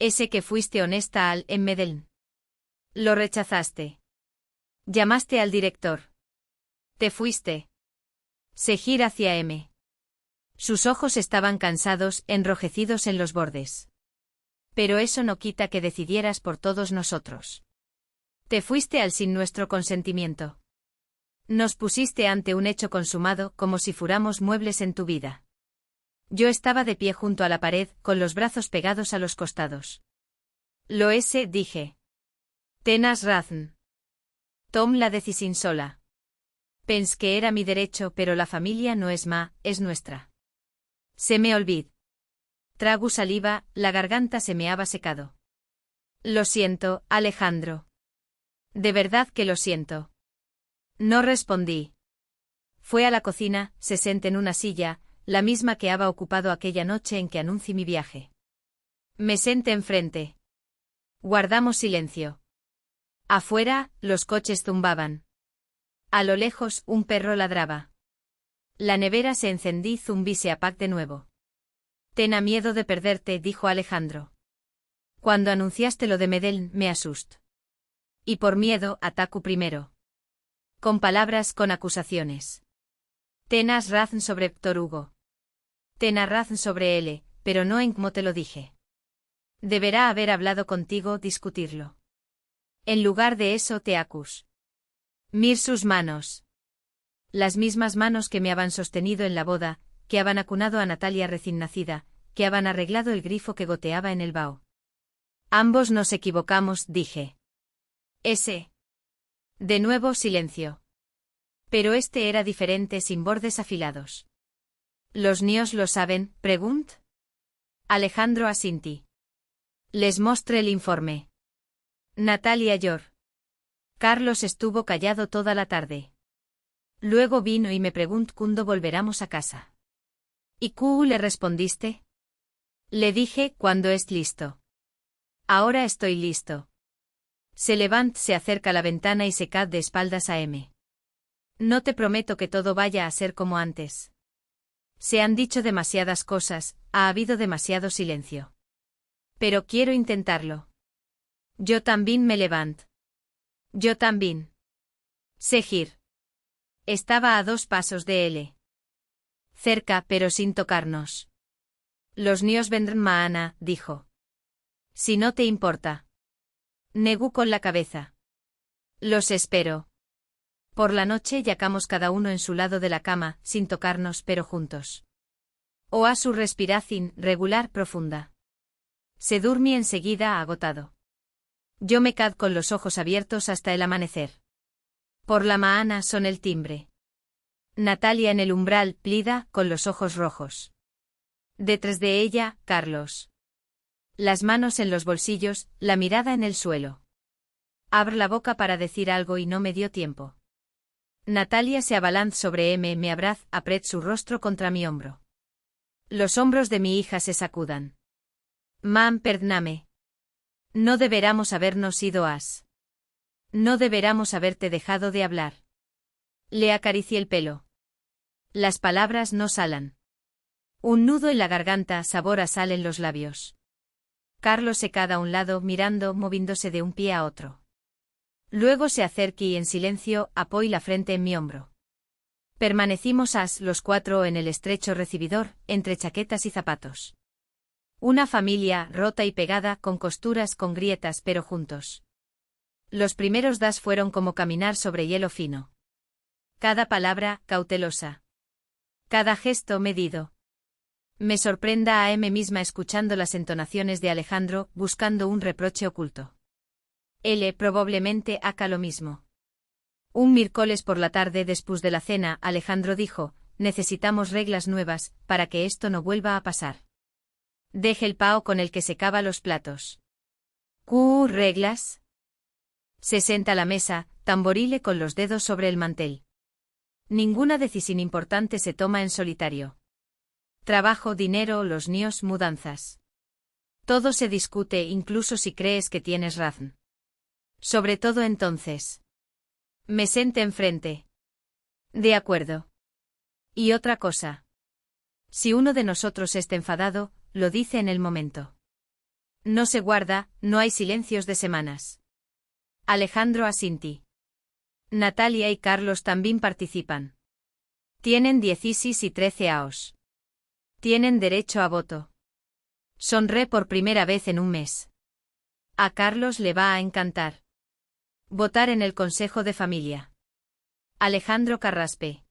Ese que fuiste honesta en Medellín. Lo rechazaste. Llamaste al director. Te fuiste. Se gira hacia M. Sus ojos estaban cansados, enrojecidos en los bordes. Pero eso no quita que decidieras por todos nosotros. Te fuiste sin nuestro consentimiento. Nos pusiste ante un hecho consumado como si fuéramos muebles en tu vida. Yo estaba de pie junto a la pared, con los brazos pegados a los costados. Dije. Tenas razón. Tom la decisión sola. Pens que era mi derecho, pero la familia no es es nuestra. Se me olvid. Tragu saliva, la garganta se me había secado. Lo siento, Alejandro. De verdad que lo siento. No respondí. Fue a la cocina, se senté en una silla, la misma que había ocupado aquella noche en que anuncié mi viaje. Me senté enfrente. Guardamos silencio. Afuera, los coches zumbaban. A lo lejos, un perro ladraba. La nevera se encendí, zumbí se apagó de nuevo. Tena miedo de perderte, dijo Alejandro. Cuando anunciaste lo de Medellín, me asustó. Y por miedo, ataco primero. Con palabras, con acusaciones. Tenas razón sobre Héctor Hugo. Tenas razón sobre él, pero no en como te lo dije. Deberá haber hablado contigo, discutirlo. En lugar de eso te acus. Mir sus manos. Las mismas manos que me habían sostenido en la boda, que habían acunado a Natalia recién nacida, que habían arreglado el grifo que goteaba en el vaho. Ambos nos equivocamos, dije. Ese. De nuevo silencio. Pero este era diferente, sin bordes afilados. ¿Los niños lo saben? Pregunt. Alejandro asintí. Les mostré el informe. Natalia lloró. Carlos estuvo callado toda la tarde. Luego vino y me preguntó cuándo volveramos a casa. ¿Y tú le respondiste? Le dije, cuando es listo. Ahora estoy listo. Se levanta, se acerca a la ventana y se cae de espaldas a M. No te prometo que todo vaya a ser como antes. Se han dicho demasiadas cosas, ha habido demasiado silencio. Pero quiero intentarlo. Yo también me levanto. Yo también. Segir. Estaba a 2 pasos de él. Cerca, pero sin tocarnos. Los niños vendrán mañana, dijo. Si no te importa. Negó con la cabeza. Los espero. Por la noche yacamos cada uno en su lado de la cama, sin tocarnos pero juntos. O a su respiración regular profunda. Se durmió enseguida agotado. Yo me quedé con los ojos abiertos hasta el amanecer. Por la mañana son el timbre. Natalia en el umbral, plida, con los ojos rojos. Detrás de ella, Carlos. Las manos en los bolsillos, la mirada en el suelo. Abro la boca para decir algo y no me dio tiempo. Natalia se abalanza sobre me abraza, aprieta su rostro contra mi hombro. Los hombros de mi hija se sacudan. Mam, perdóname. No deberíamos habernos ido as. No deberíamos haberte dejado de hablar. Le acaricié el pelo. Las palabras no salan. Un nudo en la garganta, sabor a sal en los labios. Carlos se queda a un lado, mirando, moviéndose de un pie a otro. Luego se acerca y en silencio, apoya la frente en mi hombro. Permanecimos los 4 en el estrecho recibidor, entre chaquetas y zapatos. Una familia, rota y pegada, con costuras, con grietas, pero juntos. Los primeros das fueron como caminar sobre hielo fino. Cada palabra, cautelosa. Cada gesto, medido. Me sorprenda a M misma escuchando las entonaciones de Alejandro, buscando un reproche oculto. Él probablemente haga lo mismo. Un miércoles por la tarde después de la cena, Alejandro dijo, necesitamos reglas nuevas, para que esto no vuelva a pasar. Deje el pao con el que secaba los platos. ¿Qué reglas? Se senta a la mesa, tamborile con los dedos sobre el mantel. Ninguna decisión importante se toma en solitario. Trabajo, dinero, los niños, mudanzas. Todo se discute incluso si crees que tienes razón. Sobre todo entonces. Me senté enfrente. De acuerdo. Y otra cosa. Si uno de nosotros está enfadado, lo dice en el momento. No se guarda, no hay silencios de semanas. Alejandro asinti. Natalia y Carlos también participan. Tienen 16 y 13 años. Tienen derecho a voto. Sonré por primera vez en un mes. A Carlos le va a encantar. Votar en el Consejo de Familia. Alejandro Carraspe.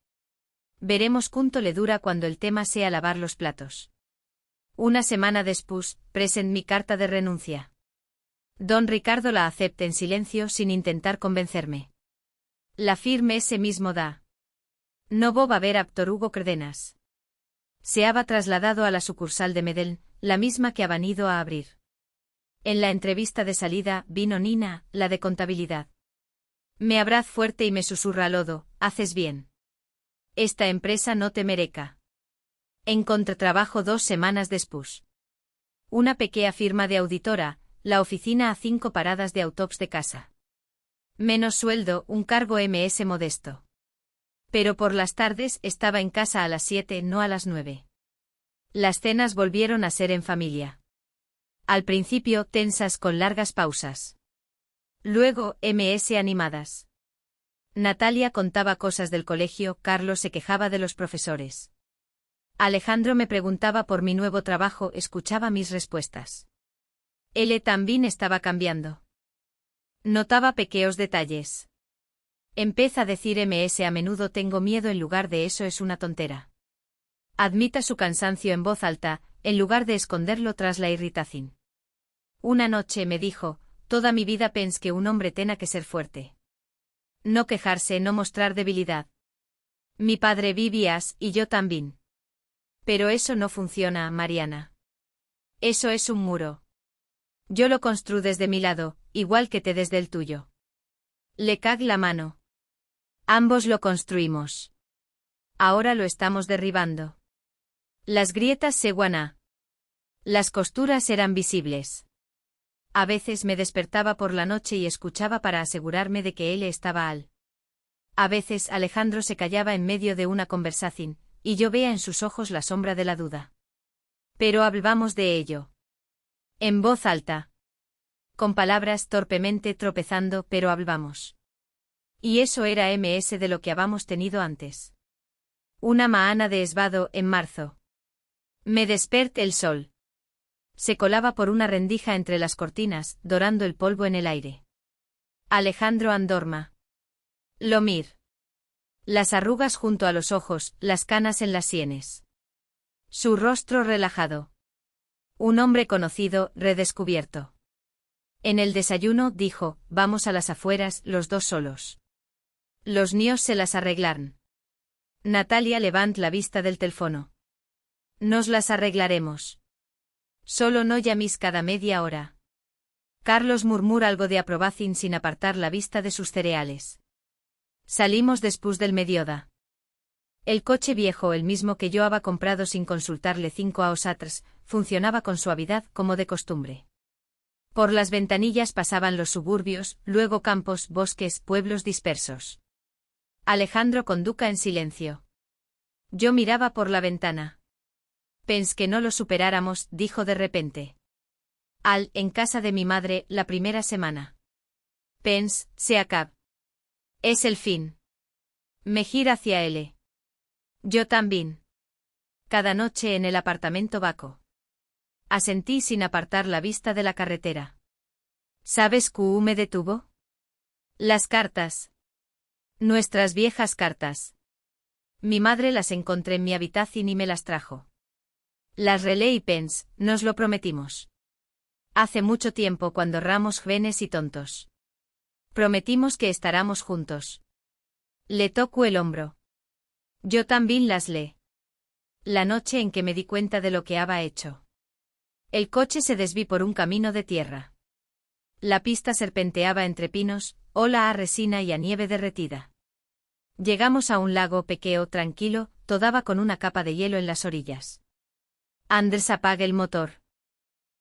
Veremos cuánto le dura cuando el tema sea lavar los platos. Una semana después, present mi carta de renuncia. Don Ricardo la acepta en silencio sin intentar convencerme. La firme ese mismo da. No va a ver a Dr. Hugo Credenas. Se había trasladado a la sucursal de Medellín, la misma que habían ido a abrir. En la entrevista de salida vino Nina, la de contabilidad. Me abraza fuerte y me susurra al oído, haces bien. Esta empresa no te mereca. Encontré trabajo 2 semanas después. Una pequeña firma de auditora, la oficina a 5 paradas de autops de casa. Menos sueldo, un cargo ms modesto. Pero por las tardes estaba en casa a las 7, no a las 9. Las cenas volvieron a ser en familia. Al principio tensas con largas pausas. Luego, ms animadas. Natalia contaba cosas del colegio, Carlos se quejaba de los profesores. Alejandro me preguntaba por mi nuevo trabajo, escuchaba mis respuestas. Él también estaba cambiando. Notaba pequeños detalles. Empieza a decir ms a menudo tengo miedo en lugar de eso es una tontera. Admita su cansancio en voz alta, en lugar de esconderlo tras la irritación. Una noche me dijo, toda mi vida pensé que un hombre tenga que ser fuerte. No quejarse, no mostrar debilidad. Mi padre vivías y yo también. Pero eso no funciona, Mariana. Eso es un muro. Yo lo construyo desde mi lado, igual que te desde el tuyo. Le cag la mano. Ambos lo construimos. Ahora lo estamos derribando. Las grietas se guaná. Las costuras eran visibles. A veces me despertaba por la noche y escuchaba para asegurarme de que él estaba al. A veces Alejandro se callaba en medio de una conversación, y yo veía en sus ojos la sombra de la duda. Pero hablamos de ello. En voz alta. Con palabras torpemente tropezando, pero hablamos. Y eso era ms de lo que habíamos tenido antes. Una mañana de esvado en marzo. Me desperté el sol. Se colaba por una rendija entre las cortinas, dorando el polvo en el aire. Alejandro Andorma. Lomir. Las arrugas junto a los ojos, las canas en las sienes. Su rostro relajado. Un hombre conocido, redescubierto. En el desayuno dijo, vamos a las afueras, los dos solos. Los niños se las arreglaron. Natalia levanta la vista del teléfono. Nos las arreglaremos. Solo no llaméis cada media hora. Carlos murmura algo de aprobación sin apartar la vista de sus cereales. Salimos después del mediodía. El coche viejo, el mismo que yo había comprado sin consultarle 5 años atrás, funcionaba con suavidad como de costumbre. Por las ventanillas pasaban los suburbios, luego campos, bosques, pueblos dispersos. Alejandro conduca en silencio. Yo miraba por la ventana. Pens que no lo superáramos, dijo de repente. En casa de mi madre, la primera semana. Pens, se acaba. Es el fin. Me gira hacia él. Yo también. Cada noche en el apartamento vaco. Asentí sin apartar la vista de la carretera. ¿Sabes qué me detuvo? Las cartas. Nuestras viejas cartas. Mi madre las encontré en mi habitación y me las trajo. Las releí y pens, nos lo prometimos. Hace mucho tiempo cuando éramos jóvenes y tontos. Prometimos que estaremos juntos. Le tocó el hombro. Yo también las leí. La noche en que me di cuenta de lo que había hecho. El coche se desvió por un camino de tierra. La pista serpenteaba entre pinos, ola a resina y a nieve derretida. Llegamos a un lago pequeño tranquilo, todava con una capa de hielo en las orillas. Andrés apaga el motor.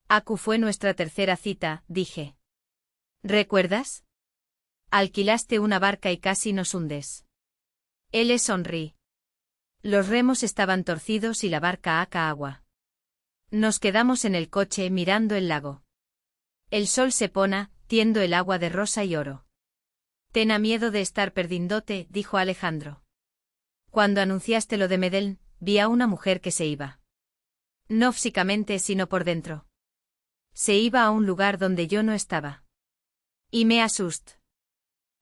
Acu fue nuestra tercera cita, dije. ¿Recuerdas? Alquilaste una barca y casi nos hundes. Él sonrí. Los remos estaban torcidos y la barca aca agua. Nos quedamos en el coche mirando el lago. El sol se pona, tiendo el agua de rosa y oro. Tena miedo de estar perdindote, dijo Alejandro. Cuando anunciaste lo de Medellín, vi a una mujer que se iba. No físicamente sino por dentro. Se iba a un lugar donde yo no estaba. Y me asust.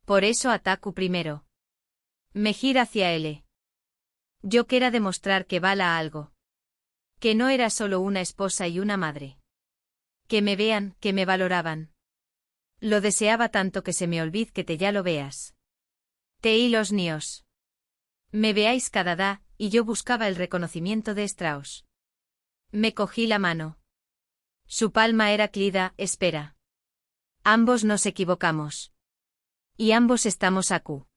Por eso ataco primero. Me gira hacia él. Yo quería demostrar que vala algo. Que no era solo una esposa y una madre. Que me vean, que me valoraban. Lo deseaba tanto que se me olvid que te ya lo veas. Te y los níos. Me veáis cada da, y yo buscaba el reconocimiento de Strauss. Me cogí la mano. Su palma era clida, espera. Ambos nos equivocamos. Y ambos estamos acu.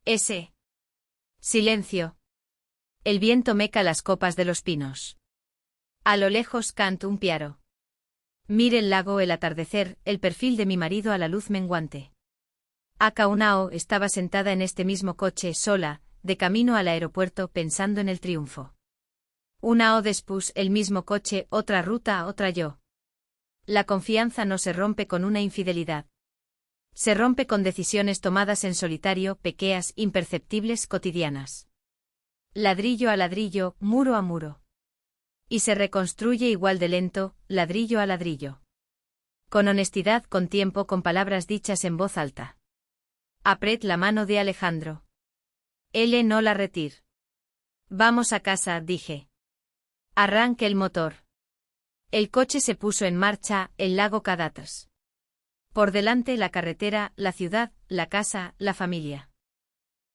Ese. Silencio. El viento meca las copas de los pinos. A lo lejos canta un piaro. Mire el lago, el atardecer, el perfil de mi marido a la luz menguante. Akaunao estaba sentada en este mismo coche, sola, de camino al aeropuerto, pensando en el triunfo. Una o después, el mismo coche, otra ruta, otra yo. La confianza no se rompe con una infidelidad. Se rompe con decisiones tomadas en solitario, pequeñas, imperceptibles, cotidianas. Ladrillo a ladrillo, muro a muro. Y se reconstruye igual de lento, ladrillo a ladrillo. Con honestidad, con tiempo, con palabras dichas en voz alta. Apret la mano de Alejandro. Él no la retir. Vamos a casa, dije. Arranque el motor. El coche se puso en marcha, el lago Cadatas. Por delante la carretera, la ciudad, la casa, la familia.